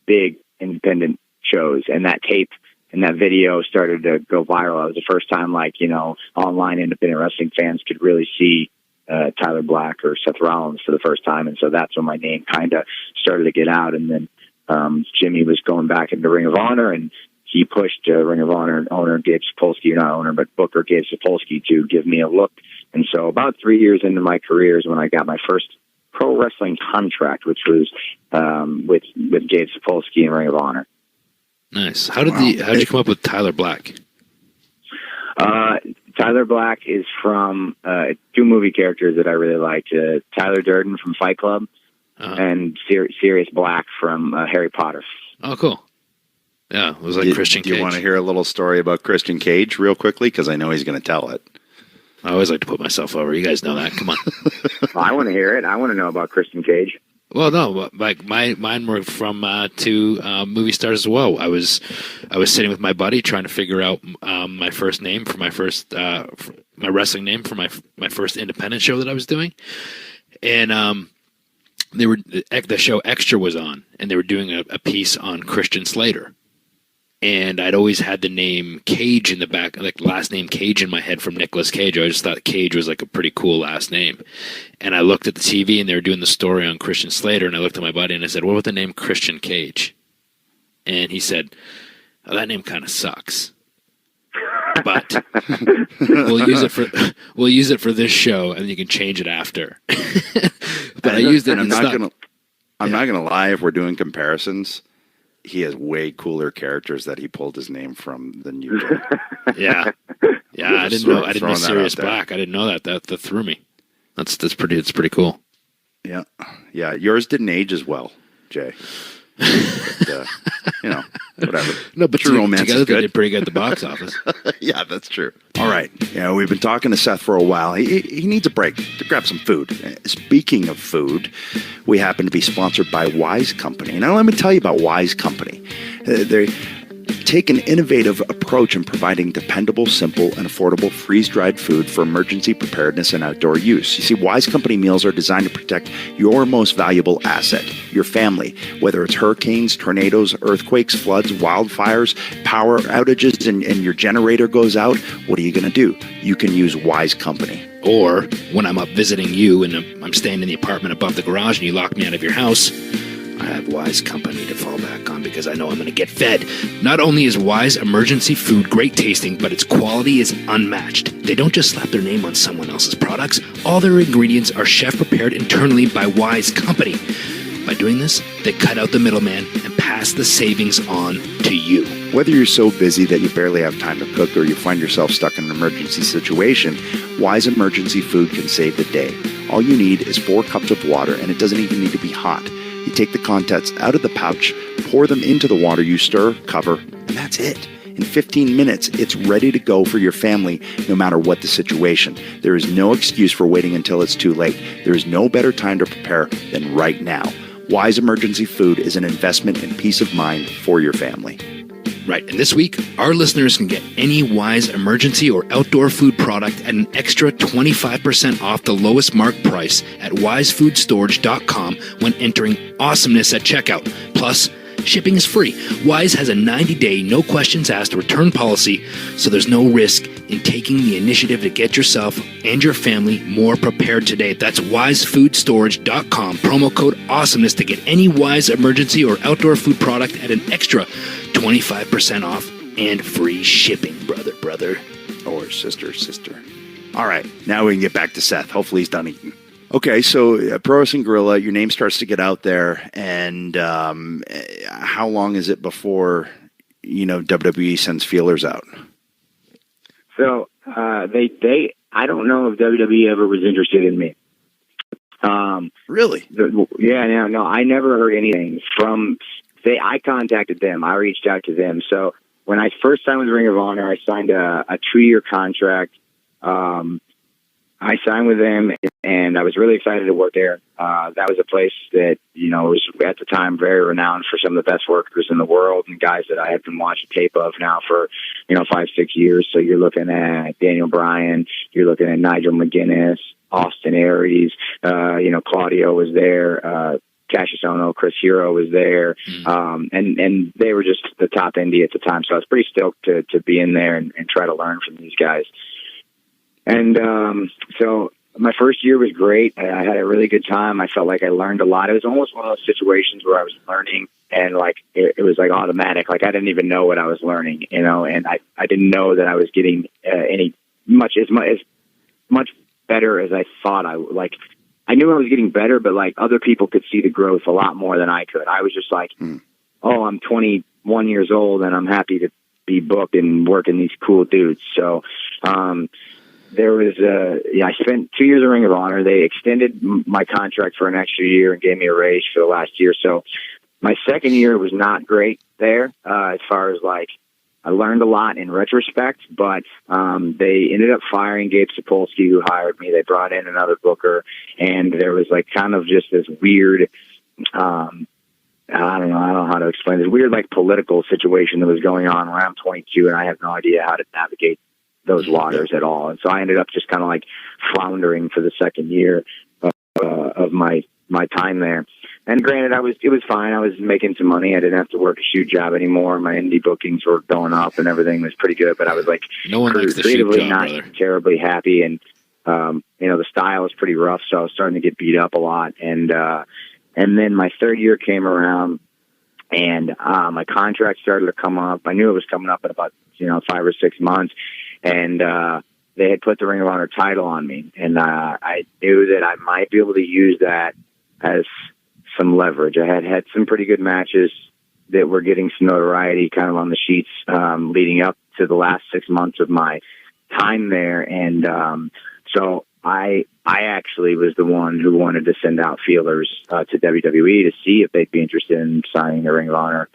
big independent shows. And that tape and that video started to go viral. It was the first time online independent wrestling fans could really see Tyler Black or Seth Rollins for the first time. And so that's when my name kind of started to get out. And then Jimmy was going back into Ring of Honor, and he pushed Ring of Honor owner Gabe Sapolsky, not owner, but Booker Gabe Sapolsky, to give me a look. And so about 3 years into my career is when I got my first pro wrestling contract, which was with Gabe Sapolsky and Ring of Honor. Nice. How did you come up with Tyler Black? Tyler Black is from 2 movie characters that I really liked. Tyler Durden from Fight Club and Sirius Black from Harry Potter. Oh, cool. Yeah, it was like Christian Cage. Do you want to hear a little story about Christian Cage real quickly? Because I know he's going to tell it. I always like to put myself over. You guys know that. Come on. I want to hear it. I want to know about Christian Cage. Well, no, like mine were from 2 movie stars as well. I was sitting with my buddy trying to figure out my first name for my first my wrestling name for my first independent show that I was doing, and the show Extra was on, and they were doing a piece on Christian Slater. And I'd always had the name Cage in the back, like last name Cage in my head from Nicolas Cage. I just thought Cage was like a pretty cool last name. And I looked at the TV and they were doing the story on Christian Slater, and I looked at my buddy and I said, what about the name Christian Cage? And he said, oh, that name kind of sucks. But we'll use it for this show, and you can change it after. But I used it. I'm not gonna lie. If we're doing comparisons, he has way cooler characters that he pulled his name from than you do. Yeah. I didn't know Sirius Black. I didn't know that. That threw me. That's pretty cool. Yeah. Yours didn't age as well, Jay. But, whatever. No, but true romance together is good. They did pretty good at the box office. Yeah, that's true. All right. We've been talking to Seth for a while. He needs a break to grab some food. Speaking of food, we happen to be sponsored by Wise Company. Now, let me tell you about Wise Company. They take an innovative approach in providing dependable, simple, and affordable freeze-dried food for emergency preparedness and outdoor use. You see, Wise Company meals are designed to protect your most valuable asset, your family, whether it's hurricanes, tornadoes, earthquakes, floods, wildfires, power outages, and your generator goes out. What are you going to do? You can use Wise Company. Or when I'm up visiting you and I'm staying in the apartment above the garage and you lock me out of your house, I have Wise Company to fall back on because I know I'm going to get fed. Not only is Wise emergency food great tasting, but its quality is unmatched. They don't just slap their name on someone else's products. All their ingredients are chef prepared internally by Wise Company. By doing this, they cut out the middleman and pass the savings on to you. Whether you're so busy that you barely have time to cook or you find yourself stuck in an emergency situation, Wise Emergency Food can save the day. All you need is 4 cups of water, and it doesn't even need to be hot. You take the contents out of the pouch, pour them into the water, you stir, cover, and that's it. In 15 minutes, it's ready to go for your family, no matter what the situation. There is no excuse for waiting until it's too late. There is no better time to prepare than right now. Wise Emergency Food is an investment in peace of mind for your family. Right, and this week, our listeners can get any Wise emergency or outdoor food product at an extra 25% off the lowest mark price at wisefoodstorage.com when entering Awesomeness at checkout. Plus, shipping is free. Wise has a 90-day, no questions asked return policy, so there's no risk in taking the initiative to get yourself and your family more prepared today. That's wisefoodstorage.com. Promo code Awesomeness to get any Wise emergency or outdoor food product at an extra 25% off and free shipping, brother. Or sister. All right, now we can get back to Seth. Hopefully he's done eating. Okay, so Pro Wrestling Guerrilla, your name starts to get out there, and how long is it before, WWE sends feelers out? So I don't know if WWE ever was interested in me. Really? No, I never heard anything from. I contacted them. I reached out to them. So when I first signed with Ring of Honor, I signed a 2-year contract. I signed with them, and I was really excited to work there. That was a place that, was at the time very renowned for some of the best workers in the world and guys that I had been watching tape of now for, 5-6 years. So you're looking at Daniel Bryan, you're looking at Nigel McGuinness, Austin Aries, Claudio was there, Cassius Ohno, Chris Hero was there, and they were just the top indie at the time. So I was pretty stoked to be in there and try to learn from these guys. And so my first year was great. I had a really good time. I felt like I learned a lot. It was almost one of those situations where I was learning, and it was like automatic. Like I didn't even know what I was learning, and I didn't know that I was getting as much better as I thought I would. Like I knew I was getting better, but other people could see the growth a lot more than I could. I was just like, oh, I'm 21 years old and I'm happy to be booked and working these cool dudes. So, there was, I spent 2 years in Ring of Honor. They extended my contract for an extra year and gave me a raise for the last year. So my second year was not great there, as far as I learned a lot in retrospect, but they ended up firing Gabe Sapolsky, who hired me. They brought in another booker, and there was kind of just this weird, I don't know how to explain this weird political situation that was going on when I'm 22, and I have no idea how to navigate those waters at all. And so I ended up just kind of floundering for the second year of my time there. And granted, it was fine. I was making some money. I didn't have to work a shoot job anymore. My indie bookings were going up and everything was pretty good, but I was no one likes the creatively shoot job, not brother. Terribly happy. And, the style was pretty rough. So I was starting to get beat up a lot. And then my third year came around, and my contract started to come up. I knew it was coming up in about 5 or 6 months, and they had put the Ring of Honor title on me, and I knew that I might be able to use that as some leverage. I had some pretty good matches that were getting some notoriety kind of on the sheets leading up to the last 6 months of my time there, and so I actually was the one who wanted to send out feelers to WWE to see if they'd be interested in signing the Ring of Honor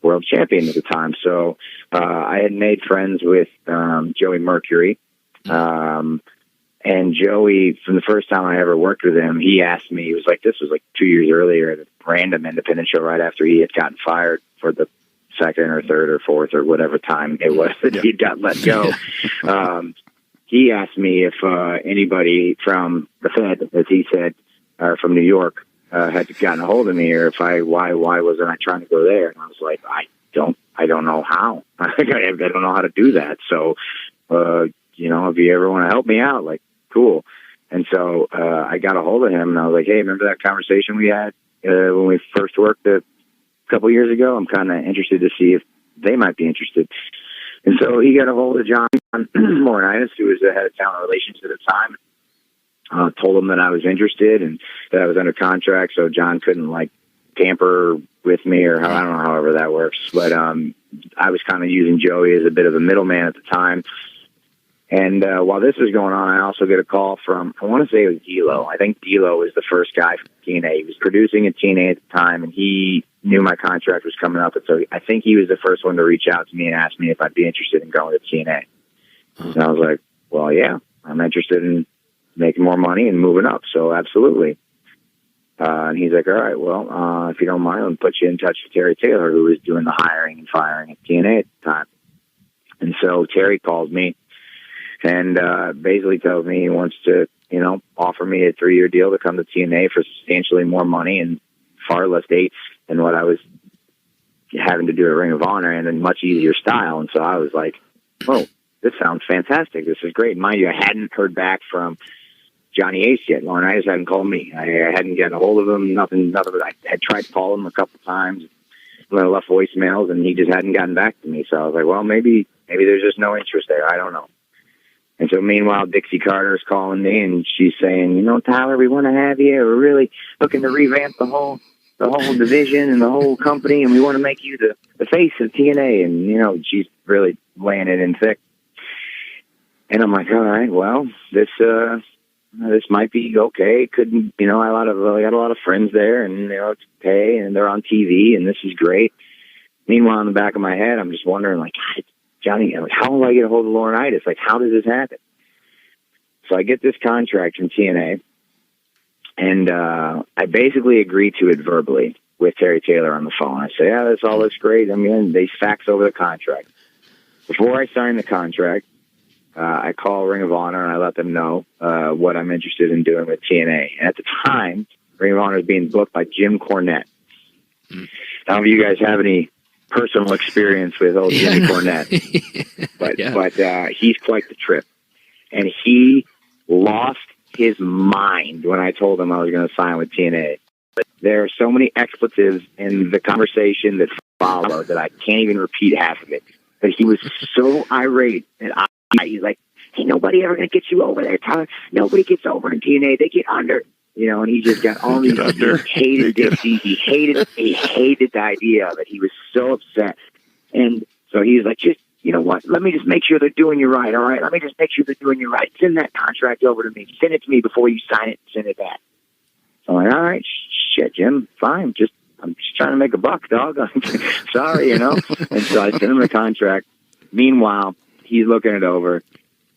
world champion at the time. So I had made friends with Joey Mercury. And Joey, from the first time I ever worked with him, he asked me, this was 2 years earlier at a random independent show right after he had gotten fired for the second or third or fourth or whatever time it was that he got let go. He asked me if anybody from the Fed, as he said, or from New York, had gotten a hold of me, or why wasn't I trying to go there? And I was like, I don't know how. I don't know how to do that. So, if you ever want to help me out, cool. And so I got a hold of him, and I was like, hey, remember that conversation we had? when we first worked a couple years ago. I'm kind of interested to see if they might be interested. And so he got a hold of John Laurinaitis, who was the head of talent relations at the time. Told him that I was interested and that I was under contract, so John couldn't like tamper with me, or I don't know, however that works. But I was kind of using Joey as a bit of a middleman at the time. And while this was going on, I also get a call from, I want to say it was D'Lo. I think D'Lo was the first guy from TNA. He was producing at TNA at the time, and he knew my contract was coming up. And so I think he was the first one to reach out to me and ask me if I'd be interested in going to TNA. And I was like, well, yeah, I'm interested in making more money and moving up. So absolutely. And he's like, all right, well, if you don't mind, I'll put you in touch with Terry Taylor, who was doing the hiring and firing at TNA at the time. And so Terry called me and basically tells me he wants to, you know, offer me a 3-year deal to come to TNA for substantially more money and far less dates than what I was having to do at Ring of Honor, and a much easier style. And so I was like, oh, this sounds fantastic. This is great. Mind you, I hadn't heard back from Johnny Ace yet. Laurinaitis hadn't called me. I hadn't gotten a hold of him. Nothing. I had tried to call him a couple times. I left voicemails, and he just hadn't gotten back to me. So I was like, well, maybe there's just no interest there. I don't know. And so meanwhile, Dixie Carter's calling me, and she's saying, you know, Tyler, we want to have you. We're really looking to revamp the whole division and the whole company, and we want to make you the face of TNA. And, you know, she's really laying it in thick. And I'm like, all right, well, this might be okay. Couldn't, you know, I got a lot of friends there, and, you know, it's pay, and they're on TV, and this is great. Meanwhile, in the back of my head, I'm just wondering, like, God, Johnny, how will I get a hold of Laurinaitis? Like, how does this happen? So I get this contract from TNA, and I basically agree to it verbally with Terry Taylor on the phone. I say, yeah, this all looks great. I mean, they fax over the contract. Before I sign the contract, I call Ring of Honor and I let them know what I'm interested in doing with TNA. And at the time, Ring of Honor is being booked by Jim Cornette. I don't know if you guys have any personal experience with old Jimmy Cornette, but he's quite the trip. And he lost his mind when I told him I was going to sign with TNA. But there are so many expletives in the conversation that followed that I can't even repeat half of it. But he was so irate that he's like, ain't nobody ever going to get you over there, Tyler. Nobody gets over in TNA. They get under. You know, and he just got all these, he hated Dixie. He hated the idea of it. He was so upset. And so he's like, just, you know what? Let me just make sure they're doing you right. All right. Let me just make sure they're doing you right. Send that contract over to me. Send it to me before you sign it and send it back. So I'm like, all right, shit, Jim, fine. I'm just trying to make a buck, dog. Sorry, you know? And so I sent him the contract. Meanwhile, he's looking it over.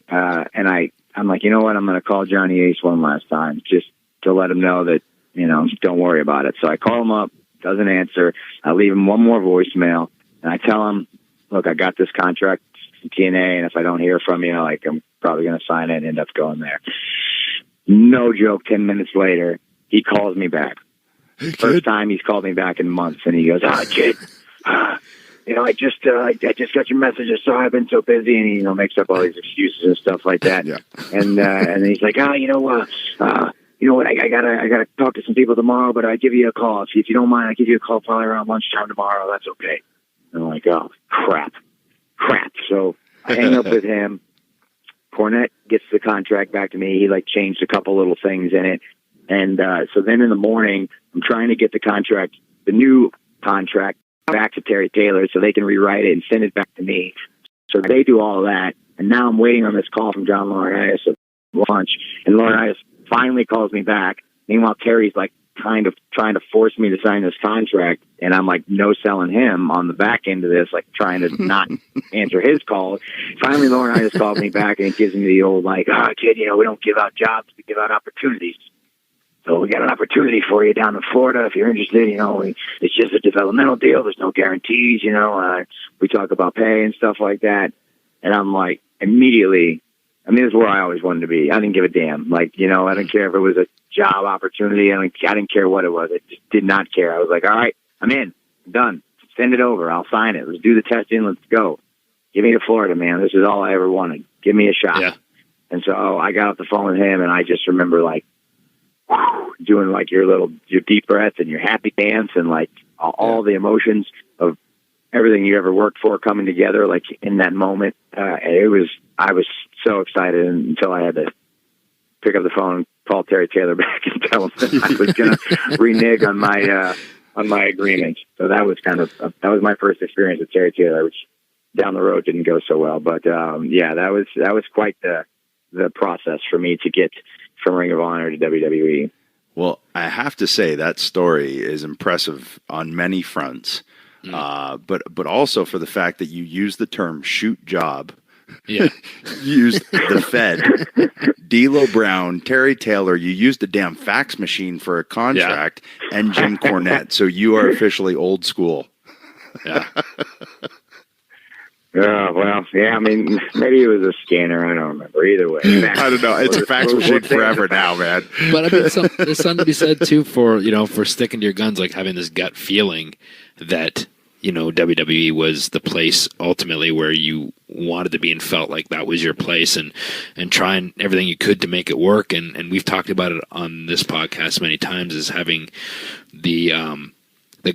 And I'm like, you know what? I'm going to call Johnny Ace one last time just to let him know that, you know, don't worry about it. So I call him up, doesn't answer. I leave him one more voicemail, and I tell him, look, I got this contract from TNA, and if I don't hear from you, like, I'm probably going to sign it and end up going there. No joke, 10 minutes later, he calls me back. First time he's called me back in months, and he goes, kid, you know, I just got your message. Sorry, I've been so busy, and he, you know, makes up all these excuses and stuff like that. Yeah. And then he's like, you know what? I gotta talk to some people tomorrow, but I give you a call if you don't mind. I give you a call probably around lunchtime tomorrow. That's okay. And I'm like, oh crap. So I hang up with him. Cornette gets the contract back to me. He like changed a couple little things in it, and so then in the morning, I'm trying to get the new contract back to Terry Taylor so they can rewrite it and send it back to me. So they do all of that, and now I'm waiting on this call from John Laurinaitis at lunch, and Laurinaitis finally calls me back. Meanwhile, Terry's like kind of trying to force me to sign this contract, and I'm like no selling him on the back end of this, like trying to not answer his call. Finally, Laurinaitis called me back, and he gives me the old like, kid, you know, we don't give out jobs, we give out opportunities. So we got an opportunity for you down in Florida if you're interested. You know, it's just a developmental deal. There's no guarantees. You know, we talk about pay and stuff like that. And I'm like, immediately, I mean, this is where I always wanted to be. I didn't give a damn. Like, you know, I didn't care if it was a job opportunity. I didn't care what it was. I just did not care. I was like, all right, I'm in. I'm done. Send it over. I'll sign it. Let's do the testing. Let's go. Give me to Florida, man. This is all I ever wanted. Give me a shot. Yeah. And so I got off the phone with him, and I just remember, like, doing like your deep breath and your happy dance and like all the emotions of everything you ever worked for coming together, like in that moment. I was so excited until I had to pick up the phone and call Terry Taylor back and tell him that I was going to renege on my agreement. So that was that was my first experience with Terry Taylor, which down the road didn't go so well. But that was quite the process for me to get from Ring of Honor to WWE. Well, I have to say that story is impressive on many fronts, but also for the fact that you used the term "shoot job." Yeah, you used the Fed, D'Lo Brown, Terry Taylor. You used a damn fax machine for a contract, and Jim Cornette. So you are officially old school. Yeah. Well, yeah, I mean, maybe it was a scanner. I don't remember. Either way. I don't know. It's a fax machine forever now, man. But I mean, there's something to be said, too, for sticking to your guns, like having this gut feeling that, WWE was the place ultimately where you wanted to be and felt like that was your place and trying everything you could to make it work. And we've talked about it on this podcast many times, is having the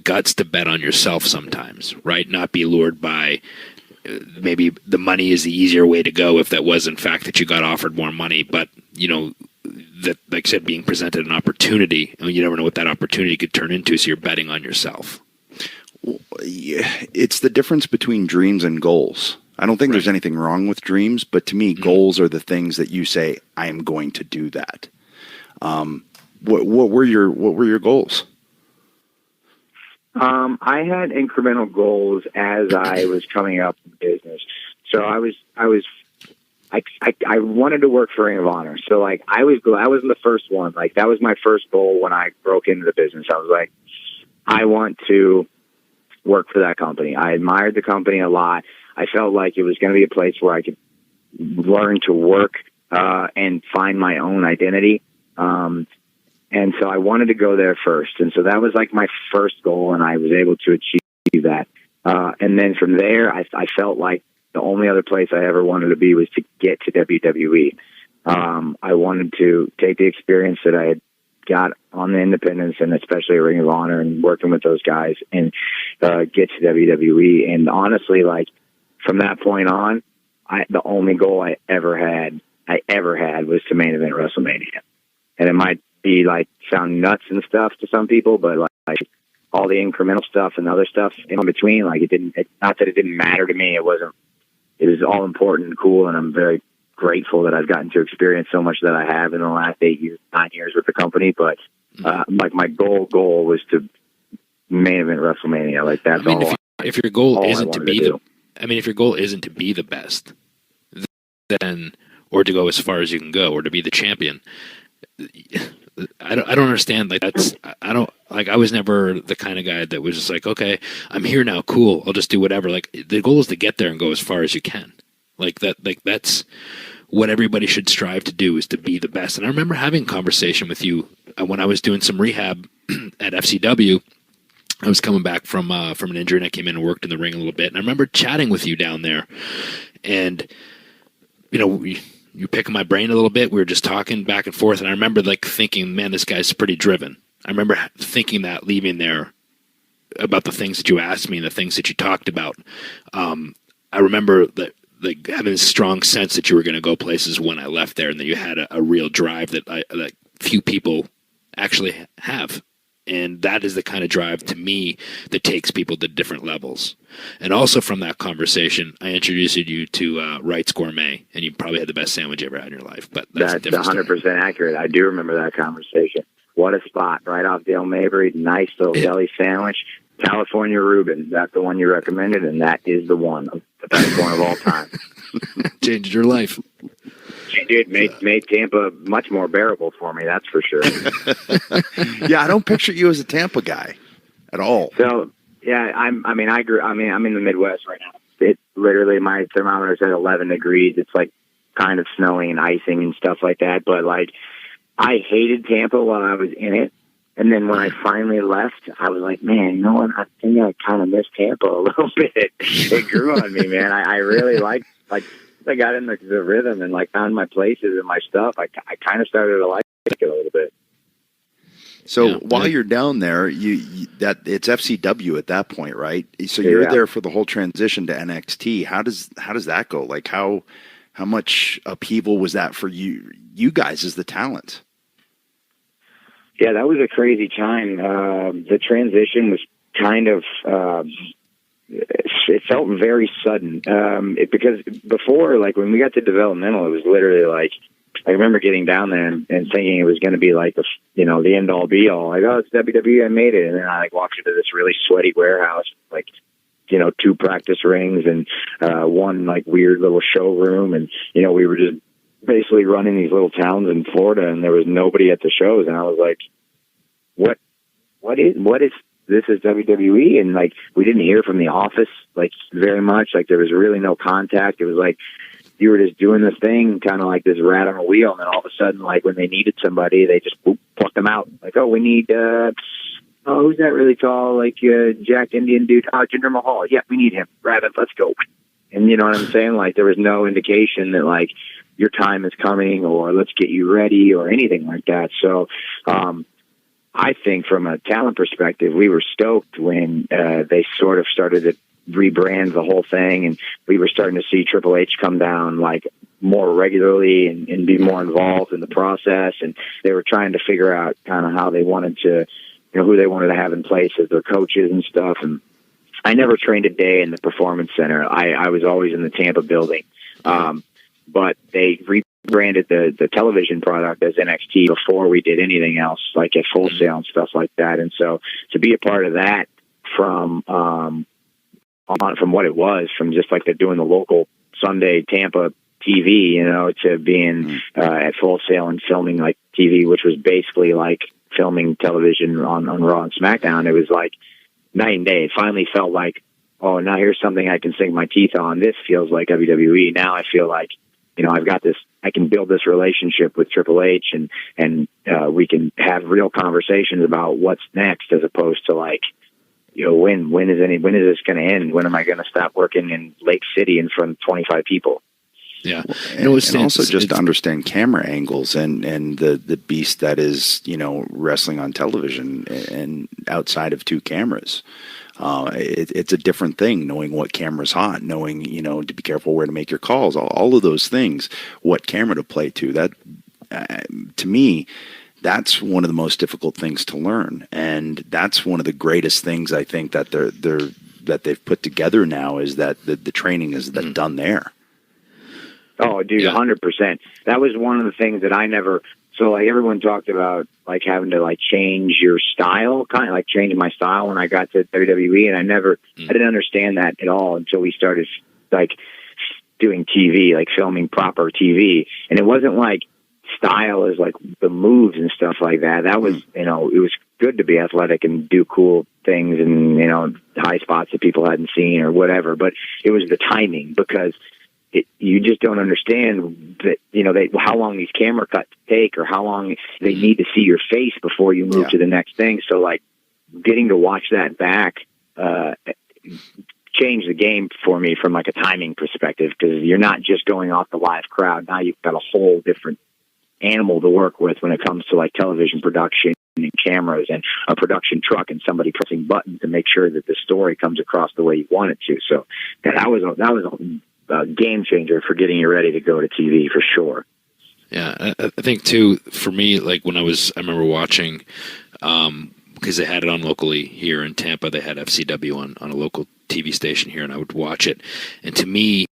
guts to bet on yourself sometimes, right? Not be lured by maybe the money is the easier way to go if that was in fact that you got offered more money, but that, like I said, being presented an opportunity, you never know what that opportunity could turn into, so you're betting on yourself. It's the difference between dreams and goals. I don't think there's anything wrong with dreams, but to me, goals are the things that you say, I am going to do that. What were your goals? I had incremental goals as I was coming up in business. So I wanted to work for Ring of Honor. So like I was the first one. Like that was my first goal when I broke into the business. I was like, I want to work for that company. I admired the company a lot. I felt like it was going to be a place where I could learn to work and find my own identity. And so I wanted to go there first. And so that was like my first goal, and I was able to achieve that. And then from there, I felt like the only other place I ever wanted to be was to get to WWE. I wanted to take the experience that I had got on the independents and especially Ring of Honor and working with those guys and get to WWE. And honestly, like from that point on, the only goal I ever had was to main event WrestleMania. And it might be like sound nuts and stuff to some people, but like all the incremental stuff and other stuff in between, like not that it didn't matter to me. It was all important and cool. And I'm very grateful that I've gotten to experience so much that I have in the last 9 years with the company. But like my goal was to main event WrestleMania. Like that's if your goal isn't to be if your goal isn't to be the best, then or to go as far as you can go, or to be the champion, I don't understand. Like I was never the kind of guy that was just like, okay, I'm here now, cool, I'll just do whatever. Like the goal is to get there and go as far as you can. Like that's what everybody should strive to do, is to be the best. And I remember having a conversation with you when I was doing some rehab at FCW. I was coming back from an injury, and I came in and worked in the ring a little bit. And I remember chatting with you down there, and you picking my brain a little bit. We were just talking back and forth, and I remember like thinking, man, this guy's pretty driven. I remember thinking that leaving there about the things that you asked me and the things that you talked about. I remember that like having a strong sense that you were going to go places when I left there, and that you had a real drive that few people actually have. And that is the kind of drive to me that takes people to different levels. And also from that conversation, I introduced you to Wright's Gourmet, and you probably had the best sandwich you ever had in your life. But that's 100% accurate. I do remember that conversation. What a spot, right off Dale Mabry. Nice little deli sandwich. California Reuben. That's the one you recommended, and that is the one, the best one of all time. Changed your life. Dude, made Tampa much more bearable for me, that's for sure. Yeah, I don't picture you as a Tampa guy at all. So, yeah, I'm in the Midwest right now. It's literally, my thermometer's at 11 degrees. It's like kind of snowing and icing and stuff like that. But like, I hated Tampa while I was in it. And then when I finally left, I was like, man, you know what? I think I kind of miss Tampa a little bit. It grew on me, man. I really liked, like, I got in the rhythm and like found my places and my stuff. I kind of started to like it a little bit. So Yeah. while you're down there, that it's FCW at that point, right? So you're there for the whole transition to NXT. How does that go? Like how much upheaval was that for you guys as the talent? Yeah, that was a crazy time. The transition was kind of it felt very sudden because before, like when we got to developmental, it was literally like I remember getting down there and thinking it was going to be like the end all be all. Like, oh, it's WWE, I made it, and then I like walked into this really sweaty warehouse, like 2 practice rings and one like weird little showroom, and we were just basically running these little towns in Florida, and there was nobody at the shows, and I was like, what is this is WWE, and like we didn't hear from the office like very much, like there was really no contact. It was like you were just doing this thing, kind of like this rat on a wheel, and then all of a sudden, like when they needed somebody, they just plucked them out. Like, oh, we need who's that really tall, like Jack Indian dude? Oh, Jinder Mahal. Yeah, we need him. Grab it. Let's go. And you know what I'm saying? Like there was no indication that like your time is coming or let's get you ready or anything like that. So I think from a talent perspective, we were stoked when they sort of started to rebrand the whole thing, and we were starting to see Triple H come down like more regularly and be more involved in the process. And they were trying to figure out kind of how they wanted to, who they wanted to have in place as their coaches and stuff. And I never trained a day in the Performance Center. I was always in the Tampa building. But they rebranded the television product as NXT before we did anything else, like at Full Sail and stuff like that. And so to be a part of that from what it was, from just like they're doing the local Sunday Tampa TV, to being at Full Sail and filming like TV, which was basically like filming television on Raw and SmackDown. It was like night and day. It finally felt like, oh, now here's something I can sink my teeth on. This feels like WWE. Now I feel like, I've got this, I can build this relationship with Triple H and we can have real conversations about what's next, as opposed to like, when is this going to end? When am I going to stop working in Lake City in front of 25 people? Yeah. And also just to understand camera angles and the beast that is, wrestling on television and outside of 2 cameras. It's a different thing, knowing what camera's hot, knowing, to be careful where to make your calls, all of those things, what camera to play to. That, to me, that's one of the most difficult things to learn. And that's one of the greatest things I think that that they've put together now, is that the training is done there. Oh, dude, 100%. That was one of the things that I never. So, like, everyone talked about, like, having to, like, change your style, kind of like changing my style when I got to WWE, and I didn't understand that at all until we started, like, doing TV, like, filming proper TV. And it wasn't, like, style is, like, the moves and stuff like that. That was, it was good to be athletic and do cool things and, high spots that people hadn't seen or whatever, but it was the timing, because you just don't understand that, how long these camera cuts take, or how long they need to see your face before you move to the next thing. So like getting to watch that back, changed the game for me from like a timing perspective, because you're not just going off the live crowd. Now you've got a whole different animal to work with when it comes to like television production and cameras and a production truck and somebody pressing buttons to make sure that the story comes across the way you want it to. So that was a game changer for getting you ready to go to TV, for sure. Yeah, I think too, for me, like when I remember watching, because they had it on locally here in Tampa, they had FCW on a local TV station here, and I would watch it. And to me,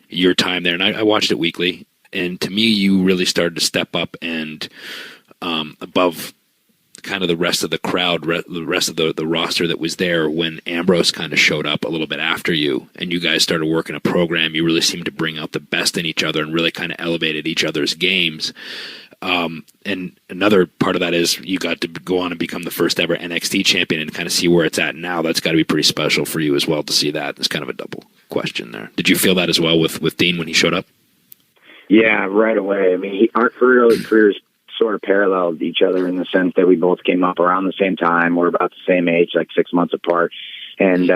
your time there, and I watched it weekly, and to me, you really started to step up and above kind of the rest of the crowd, the rest of the roster that was there when Ambrose kind of showed up a little bit after you, and you guys started working a program. You really seemed to bring out the best in each other and really kind of elevated each other's games. And another part of that is you got to go on and become the first ever NXT champion and kind of see where it's at now. That's got to be pretty special for you as well to see that. It's kind of a double question there. Did you feel that as well with Dean when he showed up? Yeah, right away. I mean, our careers sort of paralleled each other in the sense that we both came up around the same time. We're about the same age, like 6 months apart. And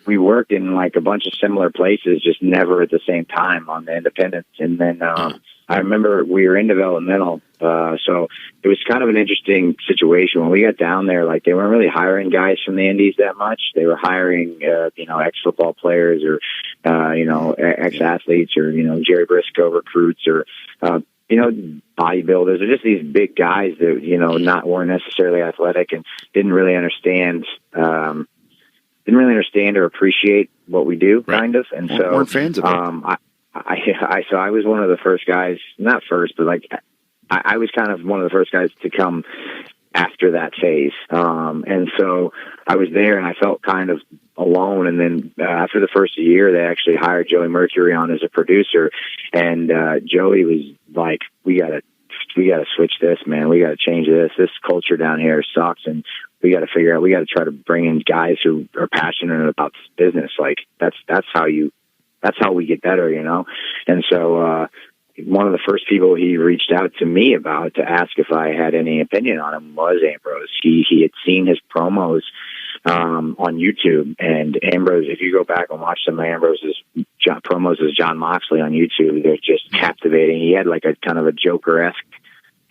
we worked in like a bunch of similar places, just never at the same time on the independents. And then I remember we were in developmental, so it was kind of an interesting situation when we got down there. Like they weren't really hiring guys from the indies that much. They were hiring, ex-football players or, ex-athletes or, Jerry Briscoe recruits or, bodybuilders or just these big guys that, weren't necessarily athletic and didn't really understand or appreciate what we do, kind of. And so weren't fans of it. I was one of the first guys, not first, but like I was kind of one of the first guys to come after that phase. And so I was there and I felt kind of alone. And then after the first year, they actually hired Joey Mercury on as a producer. And Joey was like, we got to switch this, man. We got to change this. This culture down here sucks. And we got to figure out, we got to try to bring in guys who are passionate about this business. Like that's how we get better, And so, one of the first people he reached out to me about to ask if I had any opinion on him was Ambrose. He had seen his promos on YouTube, and Ambrose, if you go back and watch some of Ambrose's promos as John Moxley on YouTube, they're just captivating. He had like a kind of a Joker-esque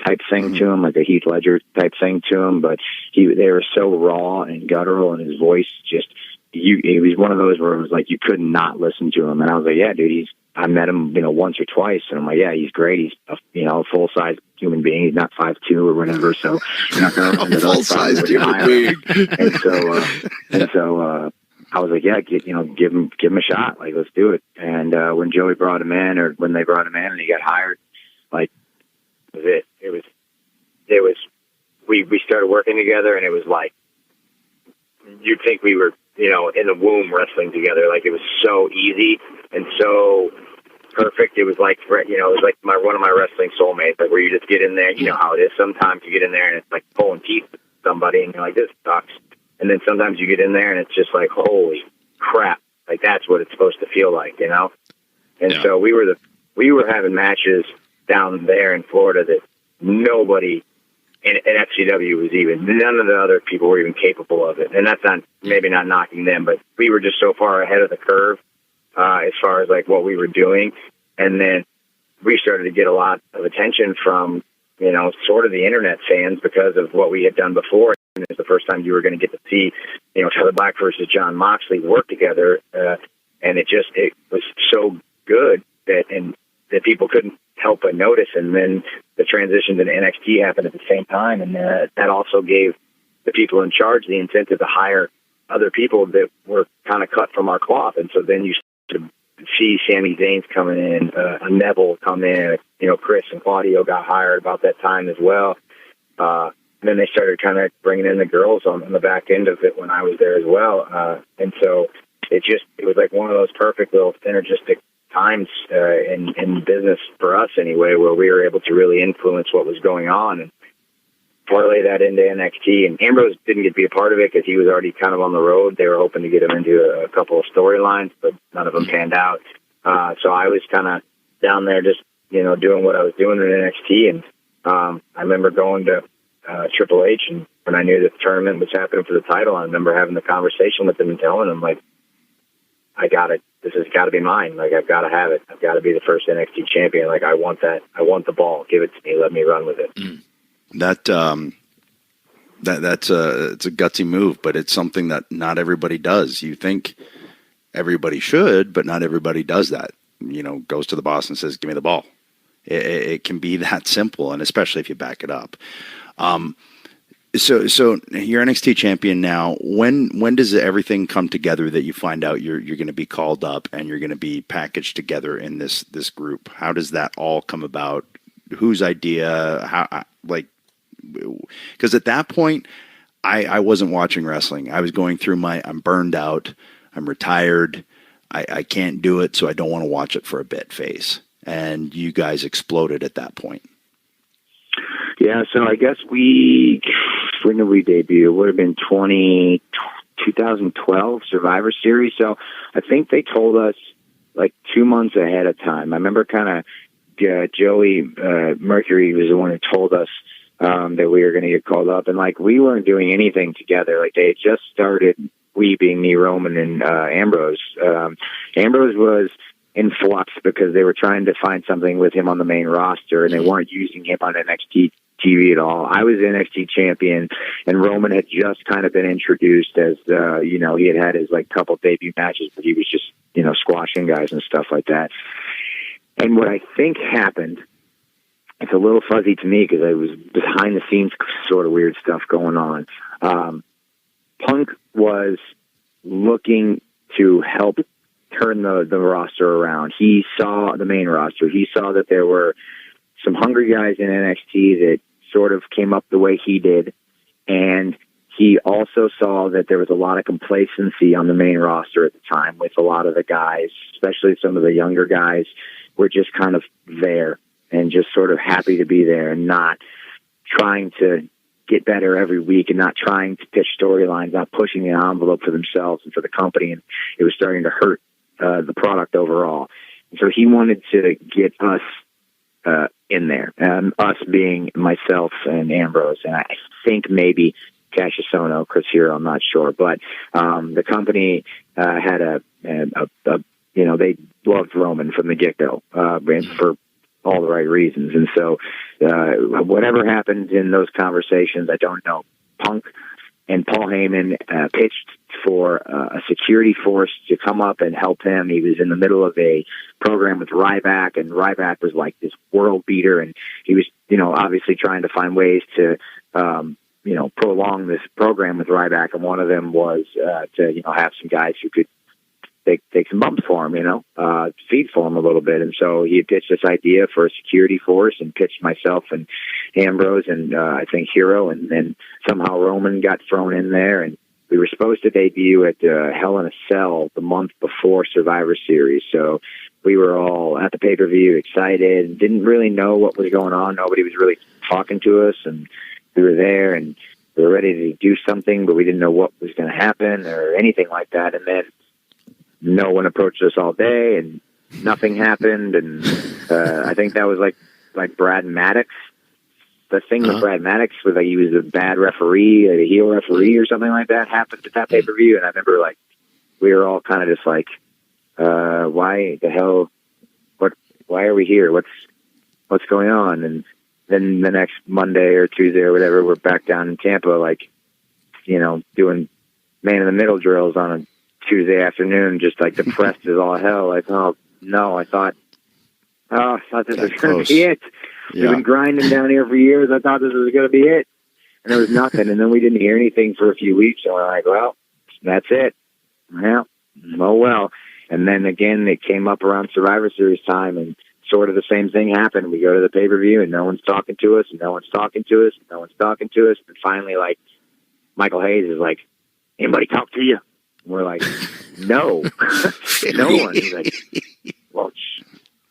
type thing to him, like a Heath Ledger type thing to him, but they were so raw and guttural, and his voice just, he was one of those where it was like you could not listen to him. And I was like, yeah, dude, I met him, once or twice, and I'm like, yeah, he's great. He's a full-size human being. He's not 5'2" or whatever, so you're not going to full-size human being. And so I was like, yeah, give him a shot. Like, let's do it. And when Joey brought him in, or when they brought him in, and he got hired, like, was it? It was. We started working together, and it was like you'd think we were, in the womb wrestling together. Like, it was so easy and so perfect. It was like, one of my wrestling soulmates, like where you just get in there. You know how it is. Sometimes you get in there and it's like pulling teeth with somebody, and you're like, this sucks. And then sometimes you get in there and it's just like, holy crap! Like that's what it's supposed to feel like, And so we were having matches down there in Florida that nobody in FCW was none of the other people were even capable of it. And that's maybe not knocking them, but we were just so far ahead of the curve as far as like what we were doing. And then we started to get a lot of attention from, sort of the internet fans because of what we had done before. And it's the first time you were going to get to see, Tyler Black versus John Moxley work together. And it was so good that people couldn't help but notice. And then the transition to NXT happened at the same time. And that also gave the people in charge the incentive to hire other people that were kind of cut from our cloth. And so then you started to see Sami Zayn's coming in, Neville come in, Chris and Claudio got hired about that time as well. And then they started kind of bringing in the girls on the back end of it when I was there as well. And so it was like one of those perfect little synergistic times in business for us anyway, where we were able to really influence what was going on and parlay that into NXT. And Ambrose didn't get to be a part of it because he was already kind of on the road. They were hoping to get him into a couple of storylines, but none of them panned out. So I was kind of down there just, doing what I was doing in NXT. And I remember going to Triple H, and when I knew that the tournament was happening for the title, I remember having the conversation with him and telling him, like, this has got to be mine. Like, I've got to have it. I've got to be the first NXT champion. Like, I want that. I want the ball. Give it to me. Let me run with it. It's a gutsy move, but it's something that not everybody does. You think everybody should, but not everybody does that. Goes to the boss and says, give me the ball. It can be that simple, and especially if you back it up. So you're NXT champion now. When does everything come together that you find out you're going to be called up and you're going to be packaged together in this group? How does that all come about? Whose idea? How? Because at that point, I wasn't watching wrestling. I was going through I'm burned out. I'm retired. I can't do it, so I don't want to watch it for a bit phase. And you guys exploded at that point. Yeah, so I guess when did we debut? It would have been 2012 Survivor Series. So I think they told us like 2 months ahead of time. I remember kind of Joey Mercury was the one who told us that we were going to get called up. And like we weren't doing anything together. Like they had just started we being me, Roman, and Ambrose. Ambrose was in flux because they were trying to find something with him on the main roster, and they weren't using him on NXT TV at all. I was NXT champion, and Roman had just kind of been introduced as, he had his like couple debut matches, but he was just, squashing guys and stuff like that. And what I think happened, it's a little fuzzy to me because I was behind the scenes sort of weird stuff going on. Punk was looking to help turn the roster around. He saw the main roster. He saw that there were some hungry guys in NXT that sort of came up the way he did. And he also saw that there was a lot of complacency on the main roster at the time with a lot of the guys, especially some of the younger guys, were just kind of there and just sort of happy to be there and not trying to get better every week and not trying to pitch storylines, not pushing the envelope for themselves and for the company. And it was starting to hurt the product overall. And so he wanted to get us in there, us being myself and Ambrose. And I think maybe Cassius Ohno, Chris Hero, I'm not sure. But the company had they loved Roman from the get-go for all the right reasons. And so whatever happened in those conversations, I don't know. Punk and Paul Heyman pitched for a security force to come up and help him. He was in the middle of a program with Ryback, and Ryback was like this world beater, and he was, obviously trying to find ways to, prolong this program with Ryback, and one of them was to, have some guys who could take some bumps for him, feed for him a little bit. And so he had pitched this idea for a security force and pitched myself and Ambrose and I think Hero, and then somehow Roman got thrown in there, and we were supposed to debut at Hell in a Cell the month before Survivor Series. So we were all at the pay-per-view excited and didn't really know what was going on. Nobody was really talking to us, and we were there and we were ready to do something, but we didn't know what was going to happen or anything like that. And then no one approached us all day, and nothing happened. And I think that was like Brad Maddox. The thing with Brad Maddox was he was a bad referee, a heel referee or something like that happened at that pay-per-view. And I remember we were all kind of just why the hell, why are we here? What's going on? And then the next Monday or Tuesday or whatever, we're back down in Tampa, doing man in the middle drills on a Tuesday afternoon, just depressed as all hell. Oh no, I thought this was going to be it. Yeah. We've been grinding down here for years. I thought this was going to be it, and there was nothing. And then we didn't hear anything for a few weeks, and we're like, well, that's it. Well, oh well. And then again, it came up around Survivor Series time, and sort of the same thing happened. We go to the pay-per-view, and no one's talking to us, and no one's talking to us, and no one's talking to us. And finally, Michael Hayes is like, anybody talk to you? And we're like, no, no one. He's like, well,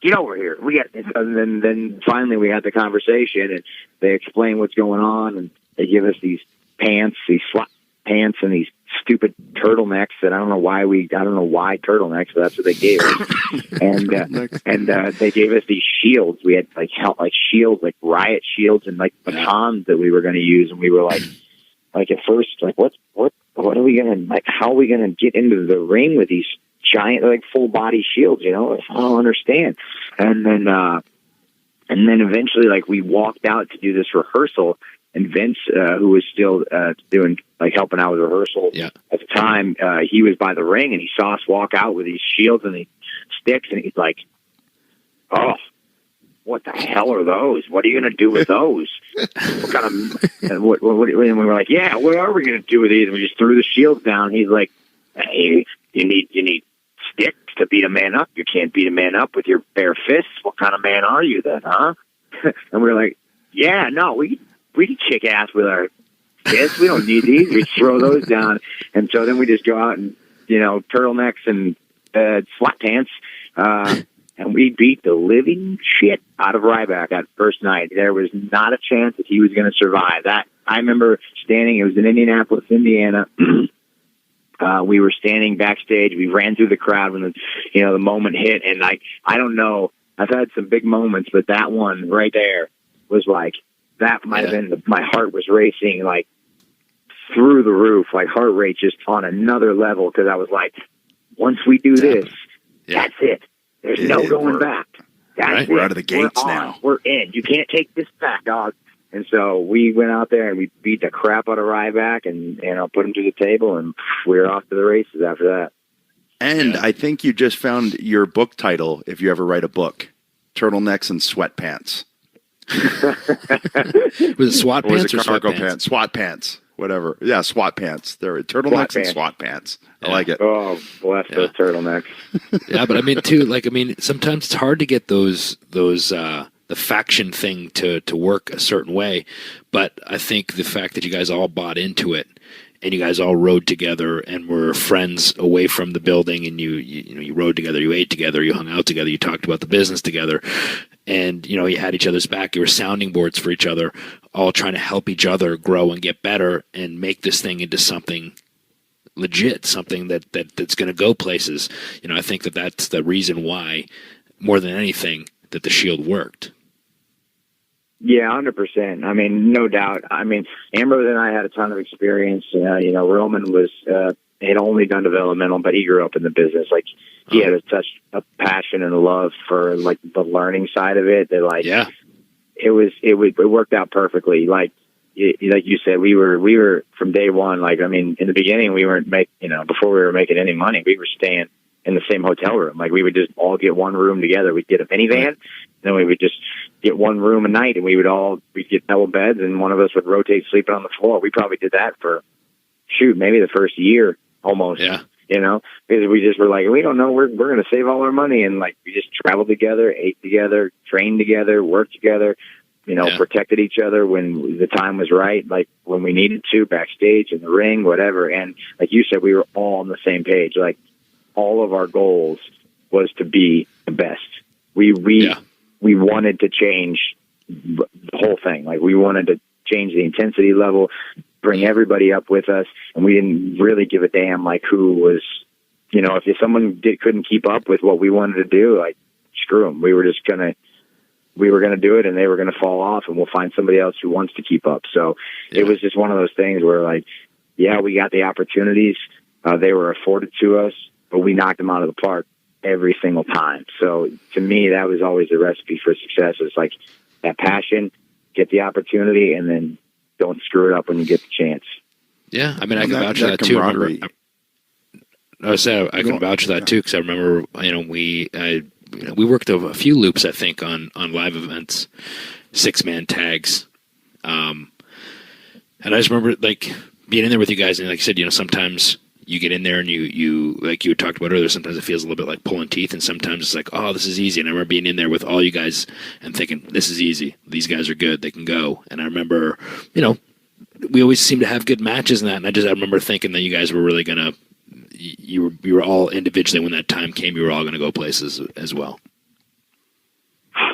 get over here. We got this. And then finally we had the conversation, and they explain what's going on, and they give us these pants, these slot pants, and these stupid turtlenecks that I don't know why turtlenecks, but that's what they gave us. and they gave us these shields. We had shields, riot shields, and batons that we were going to use, and we were at first what are we gonna how are we gonna get into the ring with these giant full body shields? I don't understand. And then eventually we walked out to do this rehearsal, and Vince, who was still doing helping out with rehearsal at the time, he was by the ring, and he saw us walk out with these shields and these sticks, and he's like, oh, what the hell are those? What are you going to do with those? What kind of, and we were like, yeah, what are we going to do with these? And we just threw the shields down. He's like, hey, you need sticks to beat a man up. You can't beat a man up with your bare fists. What kind of man are you then, huh? And we were like, yeah, no, we can kick ass with our fists. We don't need these. We throw those down. And so then we just go out and, turtlenecks and slap pants, and we beat the living shit out of Ryback that first night. There was not a chance that he was going to survive. That I remember standing. It was in Indianapolis, Indiana. We were standing backstage. We ran through the crowd when the moment hit. And I don't know. I've had some big moments, but that one right there was that might have been my heart was racing through the roof, like heart rate just on another level, because I was like, once we do this, that's it. There's no going back. That's it. We're out of the gates now. We're in. You can't take this back, dog. And so we went out there and we beat the crap out of Ryback and put him to the table, and we were off to the races after that. And I think you just found your book title, if you ever write a book, Turtlenecks and Sweatpants. Was it SWAT pants or cargo SWAT pants? SWAT pants, whatever. Yeah, SWAT pants. They're turtlenecks and SWAT pants. I like it. Oh, bless those turtlenecks. Yeah, but I mean, too, sometimes it's hard to get those the faction thing to work a certain way. But I think the fact that you guys all bought into it and you guys all rode together and were friends away from the building, and you rode together, you ate together, you hung out together, you talked about the business together, and you had each other's back. You were sounding boards for each other, all trying to help each other grow and get better and make this thing into something legit, something that's going to go places. I think that's the reason why, more than anything, that the Shield worked. Yeah, 100%. I mean, no doubt. I mean, Ambrose and I had a ton of experience. Roman had only done developmental, but he grew up in the business. Like, he had such a passion and a love for like the learning side of it that it worked out perfectly. Like you said, we were from day one. Like, I mean, in the beginning, we weren't before we were making any money, we were staying in the same hotel room. Like, we would just all get one room together. We'd get a minivan, and then we would just get one room a night, and we'd get double beds, and one of us would rotate sleeping on the floor. We probably did that for maybe the first year almost. Yeah. Because we just were like, we don't know, we're going to save all our money, and like we just traveled together, ate together, trained together, worked together, protected each other when the time was right, like when we needed to, backstage, in the ring, whatever. And like you said, we were all on the same page. Like, all of our goals was to be the best. We wanted to change the whole thing. Like, we wanted to change the intensity level, bring everybody up with us, and we didn't really give a damn like who was, if someone couldn't keep up with what we wanted to do, like, screw them. We were gonna do it, and they were gonna fall off, and we'll find somebody else who wants to keep up. So it was just one of those things where, like, we got the opportunities, they were afforded to us, but we knocked them out of the park every single time. So to me, that was always the recipe for success. It's like that passion, get the opportunity, and then don't screw it up when you get the chance. Yeah, I mean, I can vouch for that too. I can vouch for that too, because I remember, we worked a few loops, I think, on live events, 6-man tags, and I just remember like being in there with you guys, and like I said, sometimes you get in there and you like you had talked about earlier, sometimes it feels a little bit like pulling teeth, and sometimes it's like, oh, this is easy. And I remember being in there with all you guys and thinking, this is easy. These guys are good. They can go. And I remember, we always seem to have good matches in that. And I remember thinking that you guys were really going to, you were all individually, when that time came, you were all going to go places as well.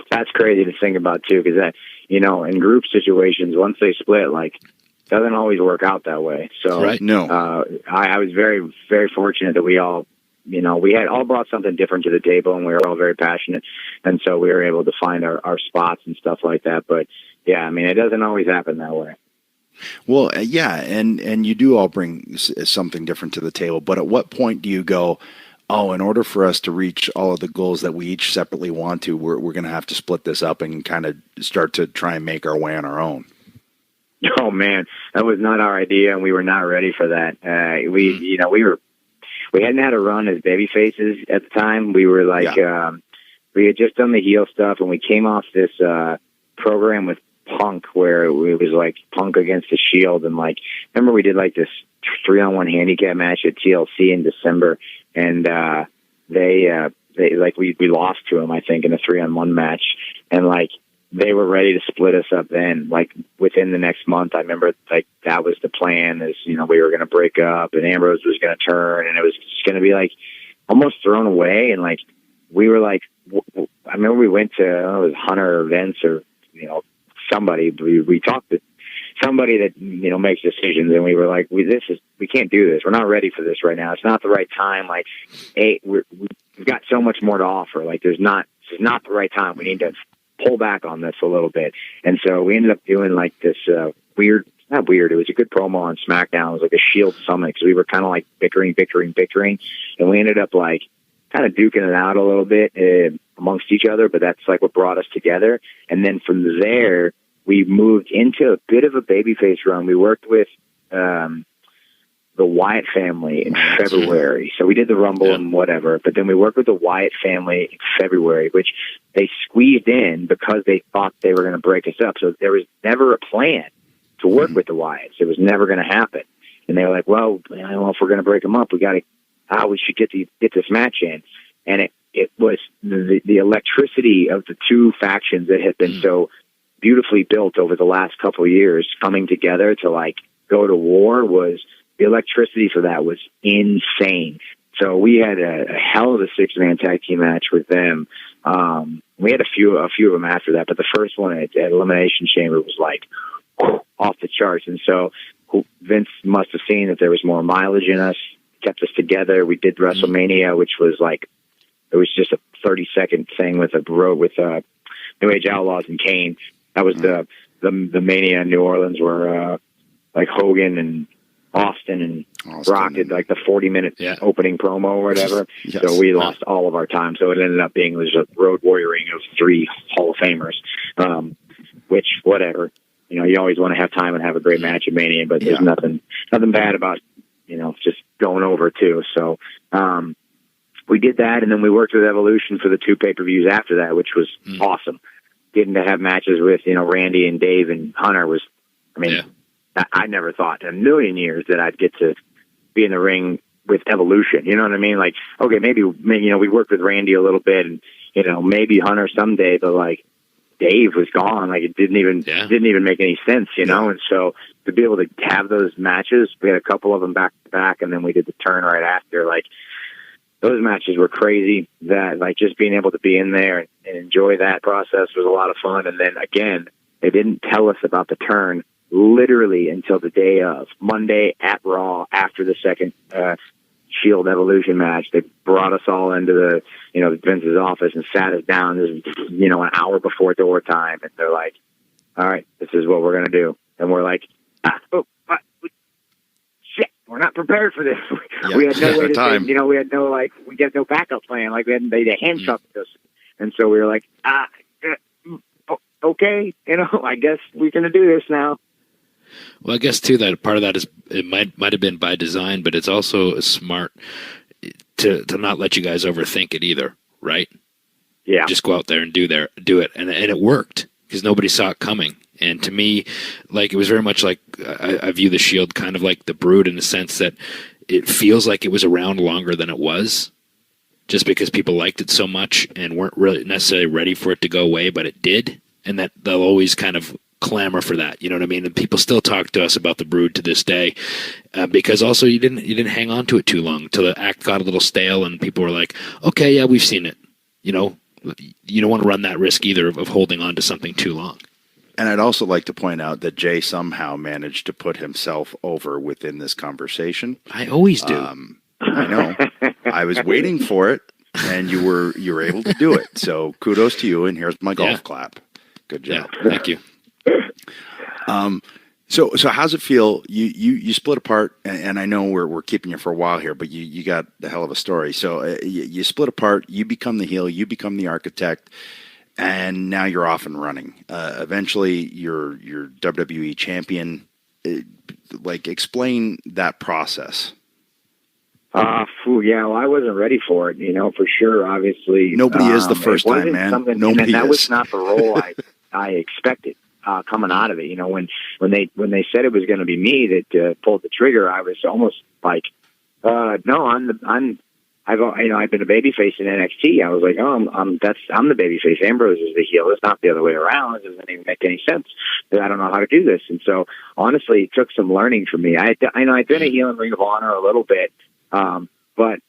That's crazy to think about too, because that, in group situations, once they split, like, doesn't always work out that way. So right. No. I was very, very fortunate that we all, we had all brought something different to the table, and we were all very passionate. And so we were able to find our spots and stuff like that. But yeah, I mean, it doesn't always happen that way. Well, and you do all bring something different to the table. But at what point do you go, oh, in order for us to reach all of the goals that we each separately want to, we're going to have to split this up and kind of start to try and make our way on our own? Oh man, that was not our idea, and we were not ready for that. We hadn't had a run as baby faces at the time. We were like, we had just done the heel stuff, and we came off this program with Punk where it was like Punk against the Shield, and like, remember we did like this 3-on-1 handicap match at TLC in December, and they like we lost to them, I think, in a 3-on-1 match, and like, they were ready to split us up then, like within the next month. I remember like that was the plan, is, we were going to break up and Ambrose was going to turn, and it was just going to be like almost thrown away. And like, we were like, I remember we went to, I don't know, it was Hunter or Vince or, somebody, we talked to somebody that, makes decisions, and we were like, we can't do this. We're not ready for this right now. It's not the right time. Like, we've got so much more to offer. Like, this is not the right time. We need to pull back on this a little bit. And so we ended up doing like this weird not weird. It was a good promo on SmackDown. It was like a Shield summit because we were kind of like bickering, and we ended up like kind of duking it out a little bit amongst each other. But that's like what brought us together. And then from there, we moved into a bit of a babyface run. We worked with the Wyatt family in February. So we did the Rumble and whatever, but then we worked with the Wyatt family in February, which they squeezed in because they thought they were going to break us up. So there was never a plan to work with the Wyatts. It was never going to happen. And they were like, well, I don't know if we're going to break them up. We should get this match in. And it was the electricity of the two factions that had been so beautifully built over the last couple of years coming together to like go to war was, the electricity for that was insane. So we had a hell of a 6-man tag team match with them. We had a few of them after that, but the first one at Elimination Chamber was like off the charts. And so Vince must have seen that there was more mileage in us, kept us together. We did WrestleMania, which was like, it was just a 30-second thing with New Age Outlaws and Kane. That was the Mania in New Orleans where like Hogan and Austin and Brock did like the 40-minute opening promo or whatever. Yes. So we lost all of our time. So it ended up being a road warrioring of 3 Hall of Famers, which whatever. You know, you always want to have time and have a great match at Mania, but there's nothing bad about, you know, just going over too. So we did that, and then we worked with Evolution for the 2 pay-per-views after that, which was awesome. Getting to have matches with, you know, Randy and Dave and Hunter was, I mean, I never thought in a million years that I'd get to be in the ring with Evolution. You know what I mean? Like, okay, maybe you know, we worked with Randy a little bit, and you know, maybe Hunter someday, but like Dave was gone. Like it didn't even make any sense, you know. And so to be able to have those matches, we had a couple of them back to back, and then we did the turn right after. Like those matches were crazy. That like just being able to be in there and enjoy that process was a lot of fun. And then again, they didn't tell us about the turn literally until the day of Monday at Raw after the second Shield Evolution match. They brought us all into Vince's office and sat us down, you know, an hour before door time, and they're like, "All right, this is what we're gonna do," and we're like, "Shit, we're not prepared for this." We had no way to say, you know, we had no backup plan. Like they handcuffed us, and so we were like, okay, you know, I guess we're gonna do this now. Well, I guess too that part of that is it might have been by design, but it's also smart to not let you guys overthink it either, right? Yeah, just go out there and do it, and it worked because nobody saw it coming. And to me, like it was very much like I view the Shield kind of like the Brood in the sense that it feels like it was around longer than it was, just because people liked it so much and weren't really necessarily ready for it to go away, but it did, and that they'll always kind of clamor for that, you know what I mean? And people still talk to us about the Brood to this day, because also you didn't hang on to it too long till the act got a little stale, and people were like, "Okay, yeah, we've seen it." You know, you don't want to run that risk either of holding on to something too long. And I'd also like to point out that Jay somehow managed to put himself over within this conversation. I always do. I know. I was waiting for it, and you were able to do it. So kudos to you. And here's my golf clap. Good job. Yeah, thank you. So how's it feel? You split apart, and I know we're keeping you for a while here, but you got a hell of a story. So you split apart, you become the heel, you become the architect, and now you're off and running. Eventually, you're WWE champion. Like, explain that process. Yeah, well, I wasn't ready for it, you know, for sure. Obviously, nobody is the first time, man. Nobody that is. was not the role I expected. Coming out of it, you know, when they said it was going to be me that pulled the trigger, I was almost like, no, I've been a babyface in NXT. I was like, I'm the babyface. Ambrose is the heel. It's not the other way around. It doesn't even make any sense. I don't know how to do this. And so, honestly, it took some learning for me. I'd been a heel in Ring of Honor a little bit, but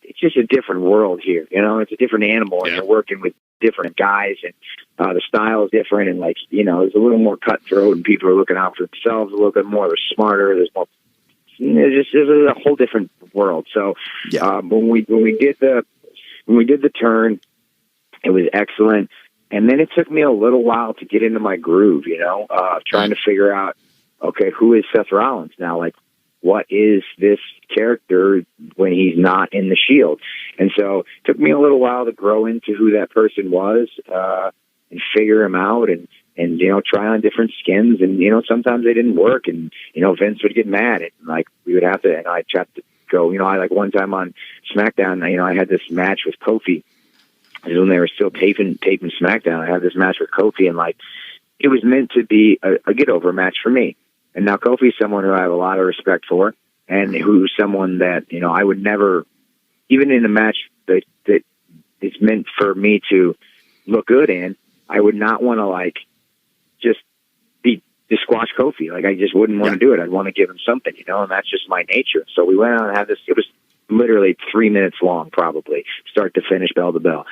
it's just a different world here. You know, it's a different animal, and you're working with different guys, and the style is different, and like, you know, it's a little more cutthroat, and people are looking out for themselves a little bit more. They're smarter. There's more. It's a whole different world. So when we did the turn, it was excellent. And then it took me a little while to get into my groove, trying to figure out, okay, who is Seth Rollins now? Like, what is this character when he's not in the Shield? And so it took me a little while to grow into who that person was, and figure him out and try on different skins. And, sometimes they didn't work, and, Vince would get mad, and like we would have to, and I'd have to go, I like one time on SmackDown, I had this match with Kofi. This is when they were still taping SmackDown. I had this match with Kofi, and like, it was meant to be a get-over match for me. And now Kofi's someone who I have a lot of respect for, and who's someone that, I would never, even in a match that is meant for me to look good in, I would not want to like just squash Kofi. Like, I just wouldn't want to do it. I'd want to give him something, and that's just my nature. So we went out and had this. It was literally 3 minutes long, probably start to finish, bell to bell.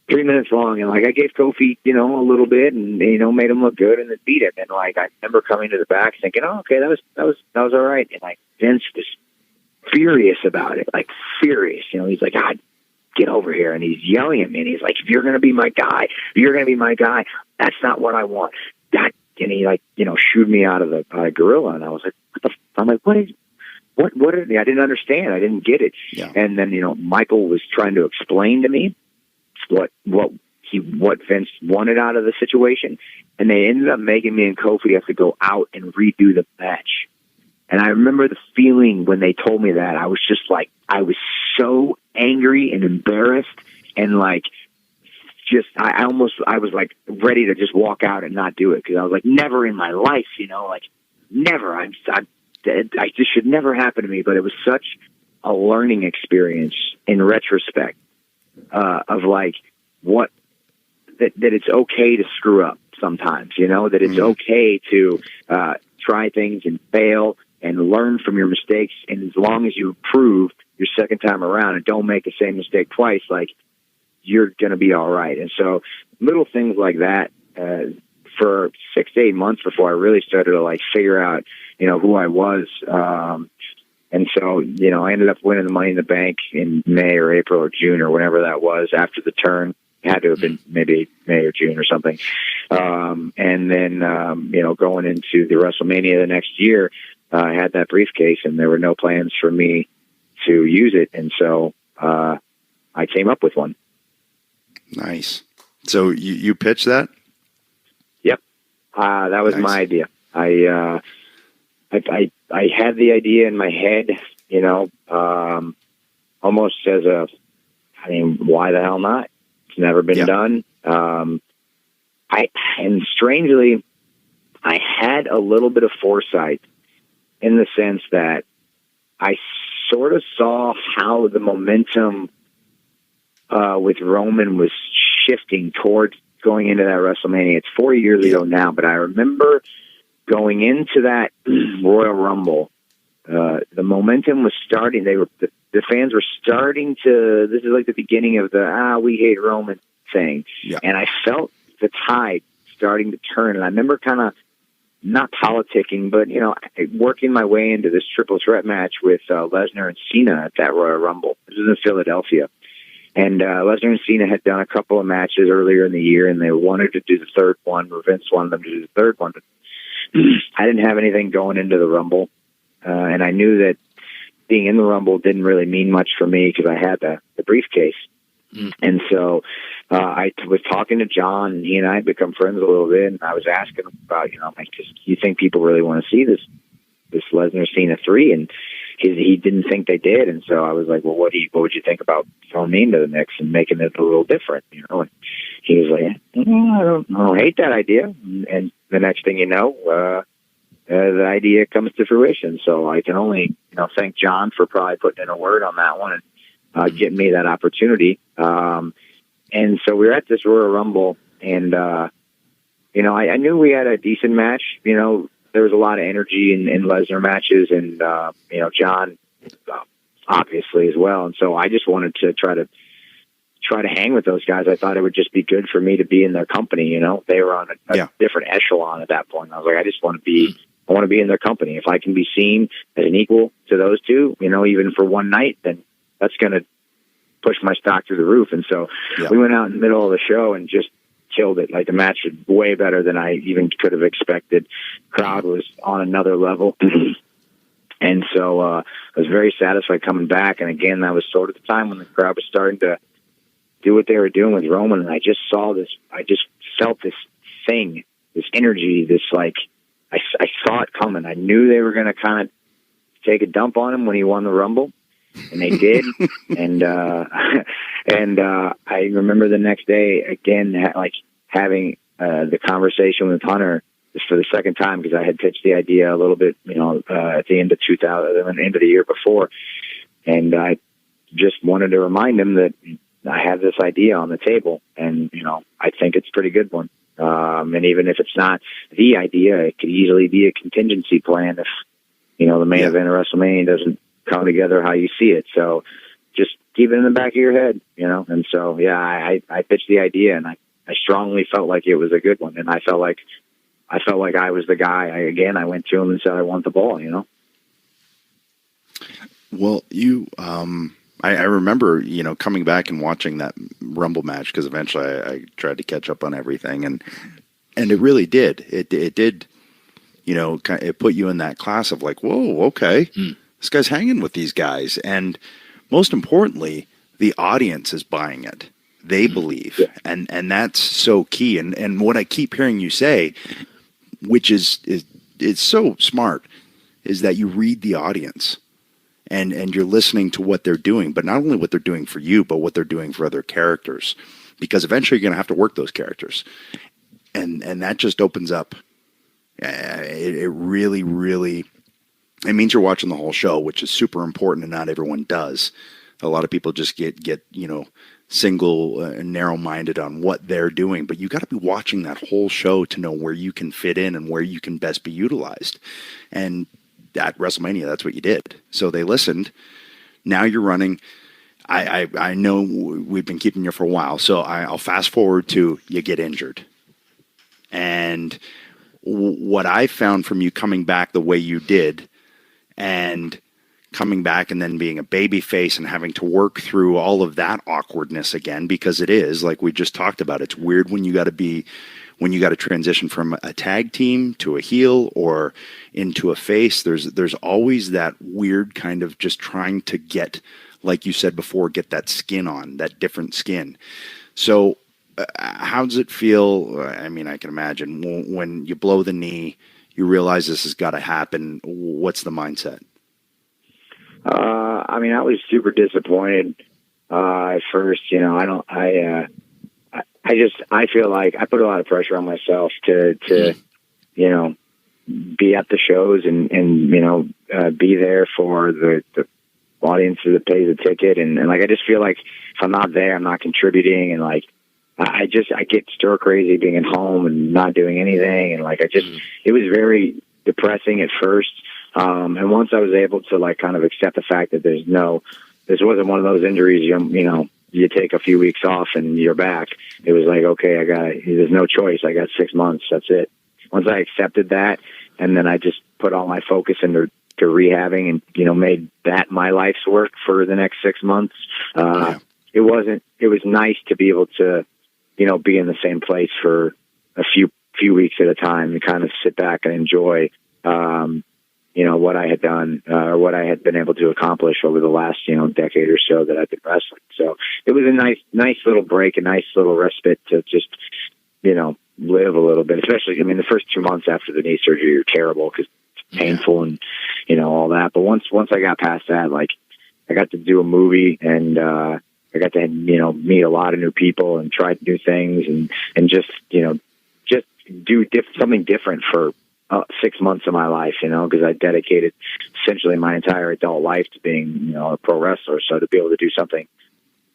3 minutes long, and like I gave Kofi, a little bit, and made him look good, and then beat him. And like I remember coming to the back, thinking, "Oh, okay, that was all right." And like Vince was furious about it, like furious. He's like, "God, get over here!" And he's yelling at me, and he's like, "If you're gonna be my guy, you're gonna be my guy. That's not what I want." That, and he like shooed me out of the gorilla, and I was like, "What the?" I'm like, "What is?" What did I didn't understand. I didn't get it. Yeah. And then Michael was trying to explain to me what Vince wanted out of the situation, and they ended up making me and Kofi have to go out and redo the match. And I remember the feeling when they told me that. I was just like, I was so angry and embarrassed, and like, just I was like ready to just walk out and not do it, because I was like, never in my life, like never. I just should never happen to me. But it was such a learning experience in retrospect. Of like that it's okay to screw up sometimes, that it's okay to try things and fail and learn from your mistakes. And as long as you improve your second time around and don't make the same mistake twice, like, you're going to be all right. And so little things like that, for 6 to 8 months before I really started to like figure out, who I was. And so, I ended up winning the Money in the Bank in May or April or June or whenever that was after the turn. It had to have been maybe May or June or something. And then, going into the WrestleMania the next year, I had that briefcase, and there were no plans for me to use it. And so I came up with one. Nice. So you pitched that? Yep. That was my idea. I had the idea in my head, almost as why the hell not? It's never been done. And strangely, I had a little bit of foresight in the sense that I sort of saw how the momentum with Roman was shifting towards going into that WrestleMania. It's 4 years ago now, but I remember going into that Royal Rumble, the momentum was starting. The fans were starting to. This is like the beginning of the we hate Roman thing, and I felt the tide starting to turn. And I remember kind of not politicking, but working my way into this triple threat match with Lesnar and Cena at that Royal Rumble. This was in Philadelphia. And Lesnar and Cena had done a couple of matches earlier in the year, and they wanted to do the third one, or Vince wanted them to do the third one. But I didn't have anything going into the Rumble, and I knew that being in the Rumble didn't really mean much for me because I had the briefcase. And so I was talking to John, and he and I had become friends a little bit, and I was asking him about, you think people really want to see this Lesnar Cena 3? And he didn't think they did. And so I was like, well, what would you think about throwing me into the mix and making it a little different? And he was like, I don't hate that idea. And the next thing you know, the idea comes to fruition. So I can only, thank John for probably putting in a word on that one and getting me that opportunity. And so we were at this Royal Rumble, and, I knew we had a decent match. There was a lot of energy in Lesnar matches, and, John, obviously as well. And so I just wanted to try to hang with those guys. I thought it would just be good for me to be in their company. They were on a different echelon at that point. I was like, I just want to be in their company. If I can be seen as an equal to those two, even for one night, then that's going to push my stock through the roof. And so we went out in the middle of the show and just killed it. Like, the match was way better than I even could have expected. Crowd was on another level. And so I was very satisfied coming back. And again, that was sort of the time when the crowd was starting to do what they were doing with Roman. And I just felt this thing, this energy, this, like, I saw it coming. I knew they were going to kind of take a dump on him when he won the Rumble. And they did. and I remember the next day, again, having the conversation with Hunter just for the second time, because I had pitched the idea a little bit, at the end of 2000, end of the year before. And I just wanted to remind him that I have this idea on the table, and, I think it's a pretty good one. And even if it's not the idea, it could easily be a contingency plan if, the main event of WrestleMania doesn't come together how you see it. So just keep it in the back of your head, And so, yeah, I pitched the idea, and I strongly felt like it was a good one. And I felt like I was the guy. I went to him and said, I want the ball, Well, I remember, coming back and watching that Rumble match, because eventually I tried to catch up on everything, and it really did. It did, it put you in that class of like, whoa, okay, this guy's hanging with these guys. And most importantly, the audience is buying it. They believe. Yeah. And that's so key. And what I keep hearing you say, which is so smart, is that you read the audience. And you're listening to what they're doing, but not only what they're doing for you, but what they're doing for other characters, because eventually you're going to have to work those characters. And that just opens up. It really, really, it means you're watching the whole show, which is super important, and not everyone does. A lot of people just get single and narrow-minded on what they're doing, but you got to be watching that whole show to know where you can fit in and where you can best be utilized. And at WrestleMania, that's what you did. So they listened. Now you're running. I know we've been keeping you for a while, so I'll fast forward to you get injured. And what I found from you coming back the way you did, and coming back and then being a baby face and having to work through all of that awkwardness again, because it is, like we just talked about, it's weird when you got to transition from a tag team to a heel or into a face. There's always that weird kind of just trying to get, like you said before, get that skin on, that different skin. So how does it feel? I mean, I can imagine when you blow the knee, you realize this has got to happen. What's the mindset? I was super disappointed at first. I feel like I put a lot of pressure on myself to be at the shows and be there for the audience that pays the ticket. And I just feel like if I'm not there, I'm not contributing. And I get stir crazy being at home and not doing anything. And it was very depressing at first. And once I was able to kind of accept the fact that this wasn't one of those injuries, you take a few weeks off and you're back. It was like, okay, there's no choice. I got 6 months. That's it. Once I accepted that, and then I just put all my focus into rehabbing and, made that my life's work for the next 6 months. It was nice to be able to, be in the same place for a few weeks at a time and kind of sit back and enjoy, what I had done, or what I had been able to accomplish over the last, decade or so that I've been wrestling. So it was a nice little break, a nice little respite to just, live a little bit, especially, the first 2 months after the knee surgery are terrible because it's painful and, all that. But once I got past that, I got to do a movie and, I got to, meet a lot of new people and try new things and just, just do something different for 6 months of my life, because I dedicated essentially my entire adult life to being, a pro wrestler. So to be able to do something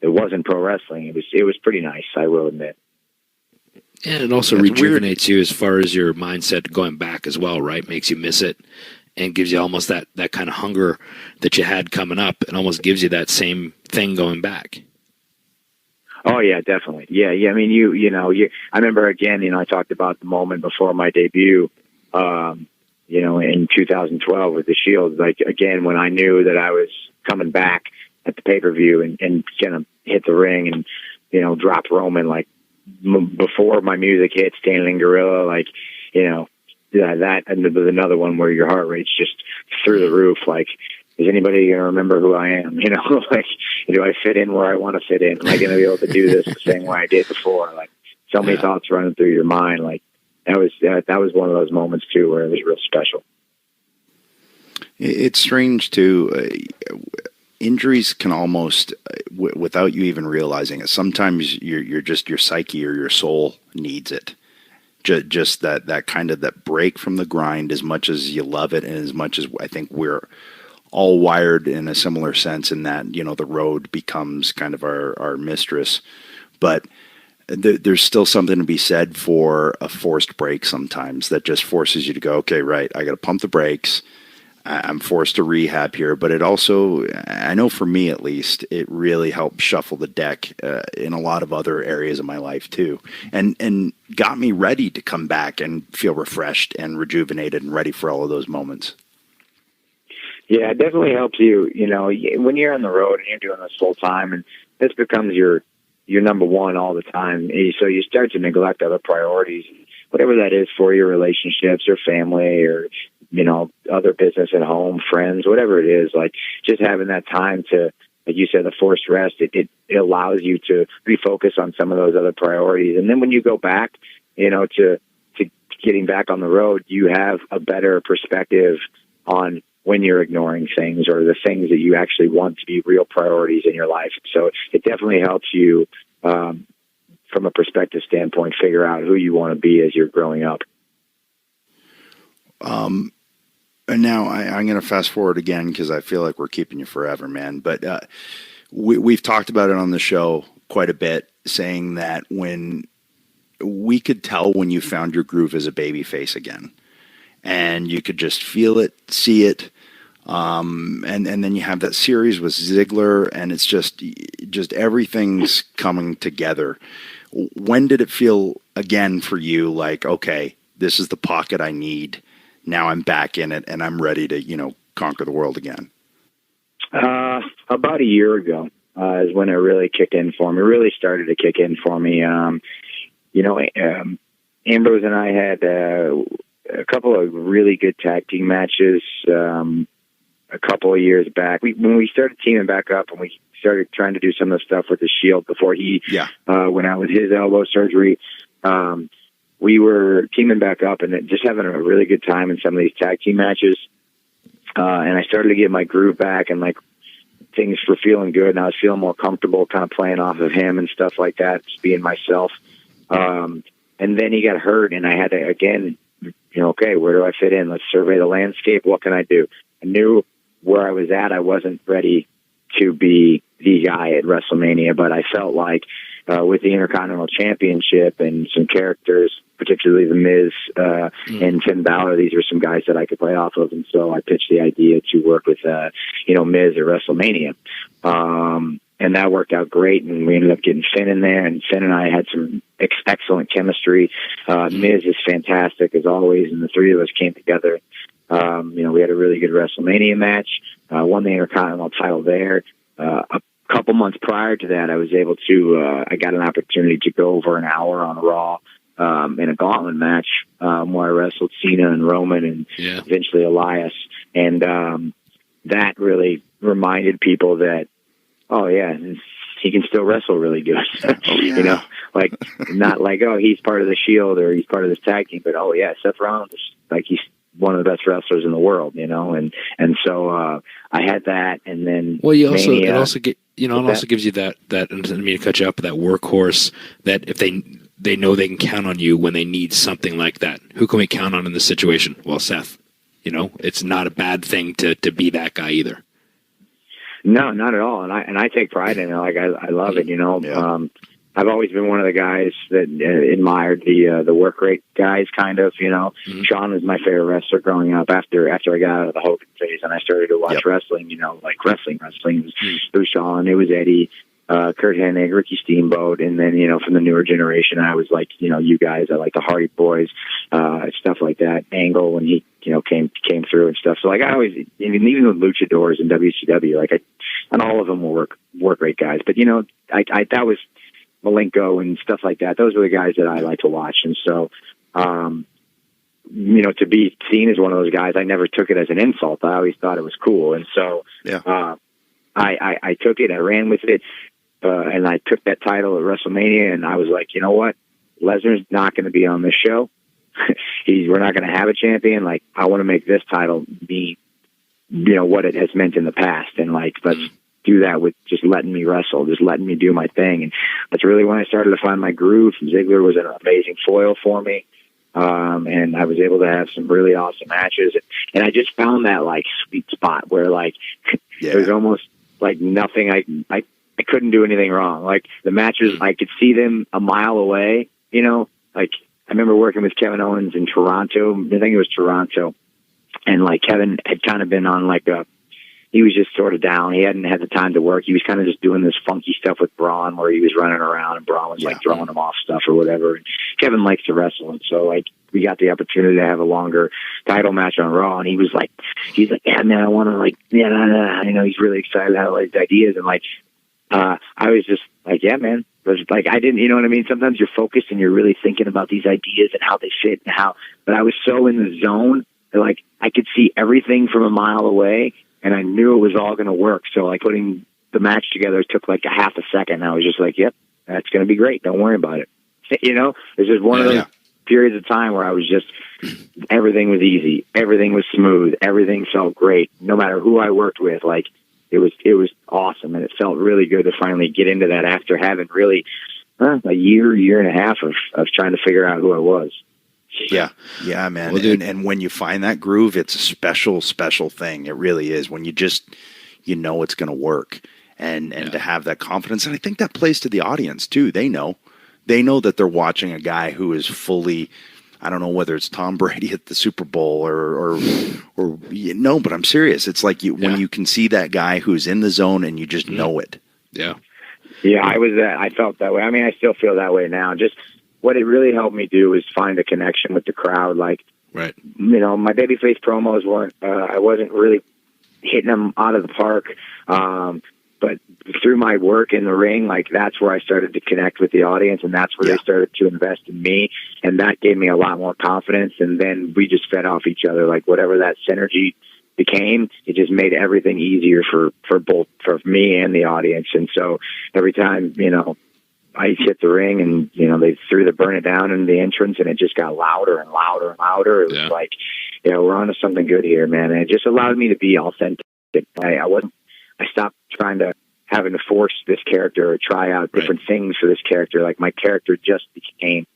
that wasn't pro wrestling, it was pretty nice, I will admit. And it also rejuvenates you as far as your mindset going back as well, right? Makes you miss it and gives you almost that kind of hunger that you had coming up, and almost gives you that same thing going back. Oh yeah, definitely. Yeah. I remember again, I talked about the moment before my debut, in 2012 with the Shield, again, when I knew that I was coming back at the pay-per-view and gonna hit the ring and, drop Roman, before my music hit, Standing Gorilla, like, you know, that, and there was another one where your heart rate's just through the roof. Like, is anybody going to remember who I am? You know, like, do I fit in where I want to fit in? Am I going to be able to do this the same way I did before? Like, so many thoughts running through your mind. Like, that was one of those moments too where it was real special. It's strange too. Injuries can almost, without you even realizing it, sometimes your psyche or your soul needs it. Just that kind of that break from the grind, as much as you love it and as much as I think we're all wired in a similar sense in that, you know, the road becomes kind of our mistress. But there's still something to be said for a forced break sometimes that just forces you to go, okay, right, I got to pump the brakes. I'm forced to rehab here, but it also, I know for me at least, it really helped shuffle the deck in a lot of other areas of my life too, and got me ready to come back and feel refreshed and rejuvenated and ready for all of those moments. Yeah, it definitely helps you, you know, when you're on the road and you're doing this full time, and this becomes your number one all the time. So you start to neglect other priorities, whatever that is for your relationships or family or, you know, other business at home, friends, whatever it is. Like, just having that time to, like you said, the forced rest, it allows you to refocus on some of those other priorities. And then when you go back, you know, to getting back on the road, you have a better perspective on when you're ignoring things or the things that you actually want to be real priorities in your life. So it definitely helps you, from a perspective standpoint, figure out who you want to be as you're growing up. And now I'm going to fast forward again because I feel like we're keeping you forever, man. But we've talked about it on the show quite a bit, saying that when we could tell when you found your groove as a babyface again, and you could just feel it, see it, and then you have that series with Ziggler, and it's just everything's coming together. When did it feel again for you like, okay, this is the pocket I need? Now I'm back in it and I'm ready to, you know, conquer the world again? About a year ago is when it really kicked in for me. It really started to kick in for me. You know, Ambrose and I had a couple of really good tag team matches a couple of years back. When we started teaming back up and we started trying to do some of the stuff with the Shield before he went out with his elbow surgery, we were teaming back up and just having a really good time in some of these tag team matches. And I started to get my groove back and like things were feeling good and I was feeling more comfortable kind of playing off of him and stuff like that, just being myself. And then he got hurt and I had to, again, you know, okay, where do I fit in? Let's survey the landscape. What can I do? I knew where I was at. I wasn't ready to be the guy at WrestleMania, but I felt like with the Intercontinental Championship and some characters, particularly The Miz and Finn Balor, these were some guys that I could play off of. And so I pitched the idea to work with, you know, Miz at WrestleMania. And that worked out great. And we ended up getting Finn in there. And Finn and I had some excellent chemistry. Miz is fantastic, as always. And the three of us came together. You know, we had a really good WrestleMania match, won the Intercontinental title there. A couple months prior to that, I was able to, I got an opportunity to go over an hour on Raw in a gauntlet match where I wrestled Cena and Roman and eventually Elias. And that really reminded people that, oh, yeah, he can still wrestle really good. You know, like, not like, oh, he's part of the Shield or he's part of this tag team, but, oh, yeah, Seth Rollins, like, he's one of the best wrestlers in the world, you know, and so I had that, and then it also gives you that I didn't mean to cut you up, that workhorse that if they know they can count on you when they need something like that. Who can we count on in this situation? Well, Seth. You know, it's not a bad thing to be that guy either. No, not at all, and I take pride in it. Like I love it, you know. Yeah. I've always been one of the guys that admired the work rate guys, kind of, you know. Mm-hmm. Shawn was my favorite wrestler growing up after I got out of the Hogan phase and I started to watch wrestling, you know, like wrestling. It was Shawn, it was Eddie, Kurt Hennig, Ricky Steamboat, and then, you know, from the newer generation, I was like, you know, you guys, I like the Hardy Boys, stuff like that. Angle when he, you know, came through and stuff. So like I always, even with luchadors and WCW, like and all of them were work rate guys. But you know, that was Malenko and stuff like that. Those are the guys that I like to watch. And so, you know, to be seen as one of those guys, I never took it as an insult. I always thought it was cool. And so, I took it, I ran with it, and I took that title at WrestleMania, and I was like, you know what? Lesnar's not going to be on this show. We're not going to have a champion. Like, I want to make this title be, you know, what it has meant in the past. And like, let's do that with just letting me wrestle, just letting me do my thing. And that's really when I started to find my groove. Ziggler was an amazing foil for me. And I was able to have some really awesome matches. And I just found that like sweet spot where like, it was almost like nothing. I couldn't do anything wrong. Like the matches, I could see them a mile away, you know, like I remember working with Kevin Owens in Toronto. I think it was Toronto. And like Kevin had kind of been on like he was just sort of down. He hadn't had the time to work. He was kind of just doing this funky stuff with Braun where he was running around and Braun was like throwing him off stuff or whatever. And Kevin likes to wrestle. And so like we got the opportunity to have a longer title match on Raw. And he's like, yeah, man, I want to like, you know, he's really excited about all these ideas. And like, I was just like, yeah, man. Like I didn't, you know what I mean? Sometimes you're focused and you're really thinking about these ideas and how they fit and but I was so in the zone that like I could see everything from a mile away and I knew it was all going to work. So like putting the match together took like a half a second. And I was just like, yep, that's going to be great. Don't worry about it. You know, it's just one of those periods of time where I was just, everything was easy. Everything was smooth. Everything felt great. No matter who I worked with, like, it was awesome, and it felt really good to finally get into that after having really a year and a half of trying to figure out who I was. Yeah, man. Well, dude, and when you find that groove, it's a special thing. It really is. When you know it's going to work, and to have that confidence, and I think that plays to the audience too. They know that they're watching a guy who is fully. I don't know whether it's Tom Brady at the Super Bowl or no, but I'm serious. It's like when you can see that guy who's in the zone and you just know it. Yeah. Yeah, I felt that way. I mean, I still feel that way now. Just what it really helped me do is find a connection with the crowd. Like, right. You know, my babyface promos weren't, I wasn't really hitting them out of the park. But through my work in the ring, like that's where I started to connect with the audience, and that's where they started to invest in me, and that gave me a lot more confidence. And then we just fed off each other, like whatever that synergy became, it just made everything easier for me and the audience. And so every time, you know, I hit the ring, and you know they threw the Burn It Down in the entrance, and it just got louder and louder and louder. It was like, you know, we're onto something good here, man. And it just allowed me to be authentic. I stopped trying to having to force this character or try out different things for this character. Like my character just became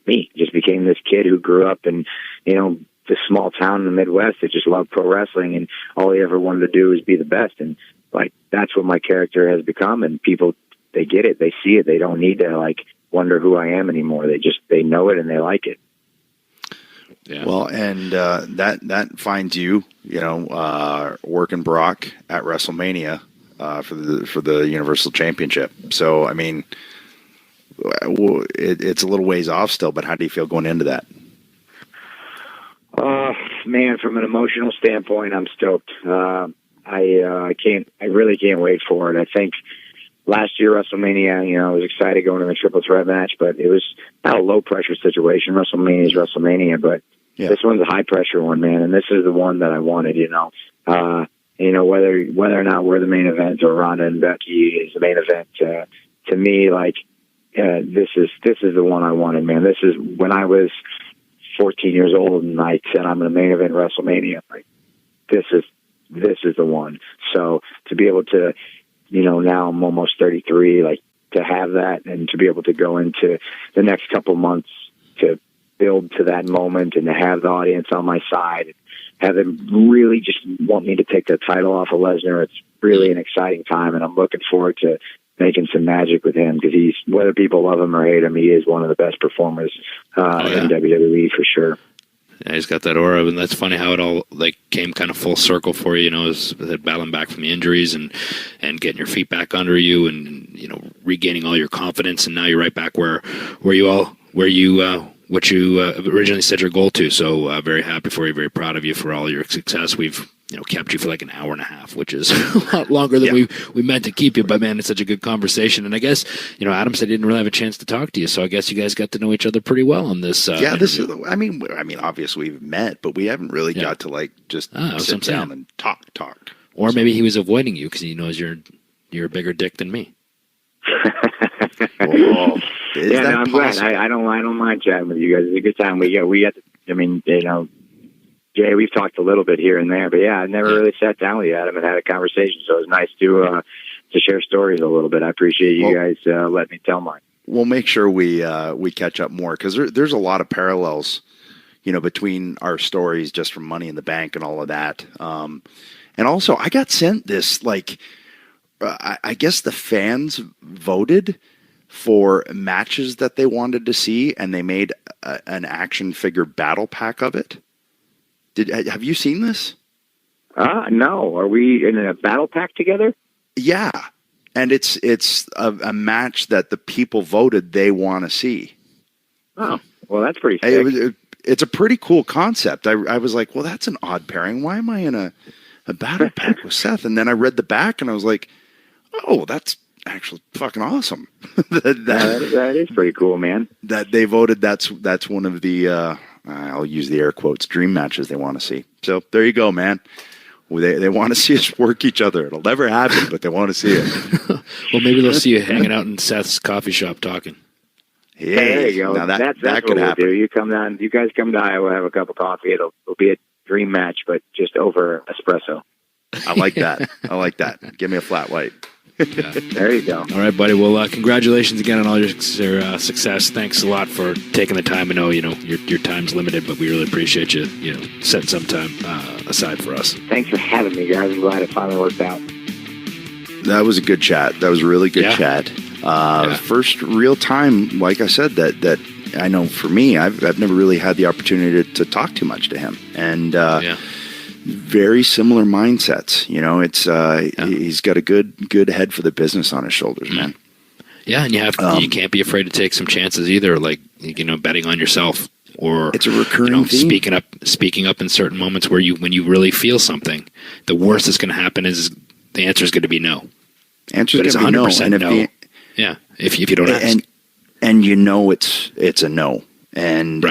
me, just became this kid who grew up in, you know, this small town in the Midwest that just loved pro wrestling, and all he ever wanted to do was be the best. And like, that's what my character has become. And people, they get it. They see it. They don't need to like wonder who I am anymore. They know it and they like it. Yeah. Well, and that finds you know, working Brock at WrestleMania for the Universal Championship. So, I mean, it's a little ways off still, but how do you feel going into that? Man, from an emotional standpoint, I'm stoked. I really can't wait for it. I think last year WrestleMania, you know, I was excited going to the triple threat match, but it was not a low pressure situation. WrestleMania is WrestleMania, but this one's a high pressure one, man, and this is the one that I wanted. You know, whether or not we're the main event or Ronda and Becky is the main event, to me, like this is the one I wanted, man. This is when I was 14 years old and I said I'm in the main event WrestleMania. Like this is the one. So to be able to, you know, now I'm almost 33, like to have that and to be able to go into the next couple months to build to that moment and to have the audience on my side, have them really just want me to take the title off of Lesnar. It's really an exciting time, and I'm looking forward to making some magic with him because he's, whether people love him or hate him, he is one of the best performers in WWE for sure. Yeah, he's got that aura, and that's funny how it all like came kind of full circle for you. You know, as battling back from the injuries and getting your feet back under you, and you know, regaining all your confidence, and now you're right back where you originally set your goal to. So very happy for you, very proud of you for all your success. We've kept you for like an hour and a half, which is a lot longer than we meant to keep you. But man, it's such a good conversation. And I guess, Adam said he didn't really have a chance to talk to you. So I guess you guys got to know each other pretty well on this. This is, I mean, obviously we've met, but we haven't really got to like just sit down and talk. Or maybe he was avoiding you because he knows you're a bigger dick than me. I'm glad. I don't mind chatting with you guys. It's a good time. We got to, Jay, we've talked a little bit here and there, but I never really sat down with you, Adam, and had a conversation. So it was nice to share stories a little bit. I appreciate you guys letting me tell mine. We'll make sure we catch up more because there's a lot of parallels, between our stories just from Money in the Bank and all of that. And also, I got sent this I guess the fans voted for matches that they wanted to see, and they made an action figure battle pack of it. Have you seen this? No. Are we in a battle pack together? Yeah, and it's a match that the people voted they want to see. Oh, well, that's pretty sick. It's a pretty cool concept. I was like, well, that's an odd pairing. Why am I in a battle pack with Seth? And then I read the back, and I was like, oh, that's actually fucking awesome. that is pretty cool, man. That they voted that's one of the I'll use the air quotes dream matches they want to see. So there you go, man. They want to see us work each other. It'll never happen, but they want to see it. Well, maybe they'll see you hanging out in Seth's coffee shop talking. Hey, there you go. Now that what could happen. Do. You guys come to Iowa, have a cup of coffee. It'll be a dream match, but just over espresso. I like that. Give me a flat white. Yeah. There you go. All right, buddy. Well, congratulations again on all your success. Thanks a lot for taking the time. I know your time's limited, but we really appreciate you setting some time aside for us. Thanks for having me, guys. I'm glad it finally worked out. That was a good chat. That was a really good chat. First real time, like I said, that I know for me, I've never really had the opportunity to talk too much to him, and very similar mindsets. He's got a good head for the business on his shoulders, man. Yeah, and you can't be afraid to take some chances either, like betting on yourself, or it's a recurring theme. speaking up in certain moments when you really feel something. The worst that's going to happen is the answer is going to be no. Answer is 100% no. If you don't ask, and it's a no. And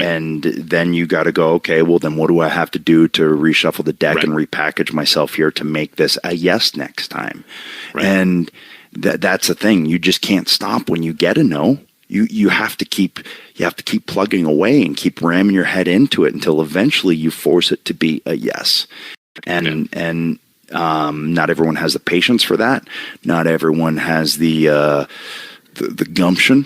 then you got to go, okay, well, then what do I have to do to reshuffle the deck and repackage myself here to make this a yes next time? Right. And that's the thing. You just can't stop when you get a no. You have to keep plugging away and keep ramming your head into it until eventually you force it to be a yes. And not everyone has the patience for that. Not everyone has the gumption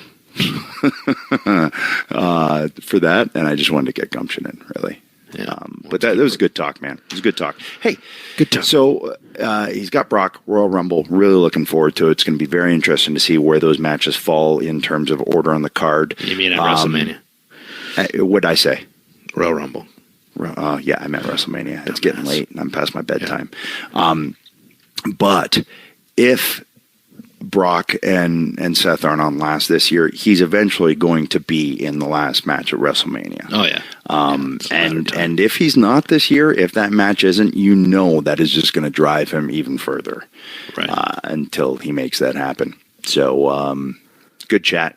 for that, and I just wanted to get gumption in, really. Yeah. But that was a good talk, man. It was a good talk. Hey, good talk. So he's got Brock, Royal Rumble. Really looking forward to it. It's going to be very interesting to see where those matches fall in terms of order on the card. You mean at WrestleMania? What'd I say? Royal Rumble. Yeah, I meant WrestleMania. It's getting late, and I'm past my bedtime. Yeah. But if Brock and Seth aren't on last this year, he's eventually going to be in the last match at WrestleMania. Oh yeah. And if he's not this year, if that match isn't, that is just going to drive him even further, until he makes that happen. So good chat,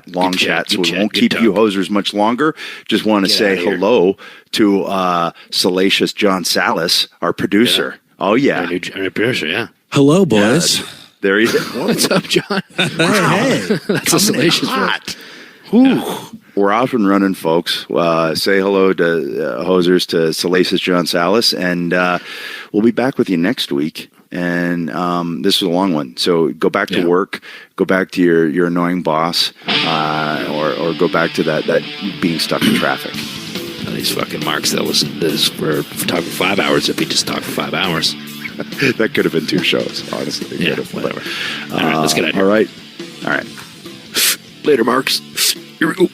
long chat. So we won't keep you hosers much longer. Just want to say hello to Salacious John Salas, our producer. Yeah. Oh yeah, our producer. Yeah. Hello, boys. There he is. What's up, John? Hey, that's a salacious hot. We're off and running, folks. Say hello to hosers to Salacious John Salas, and we'll be back with you next week. And this is a long one, so go back to work, go back to your annoying boss, or go back to that being stuck in traffic. These fucking marks that listen to this for talking for 5 hours. If we just talk for 5 hours. That could have been 2 shows, honestly. Whatever. All right, let's get out of here. All right. Later, Marks. Here we go.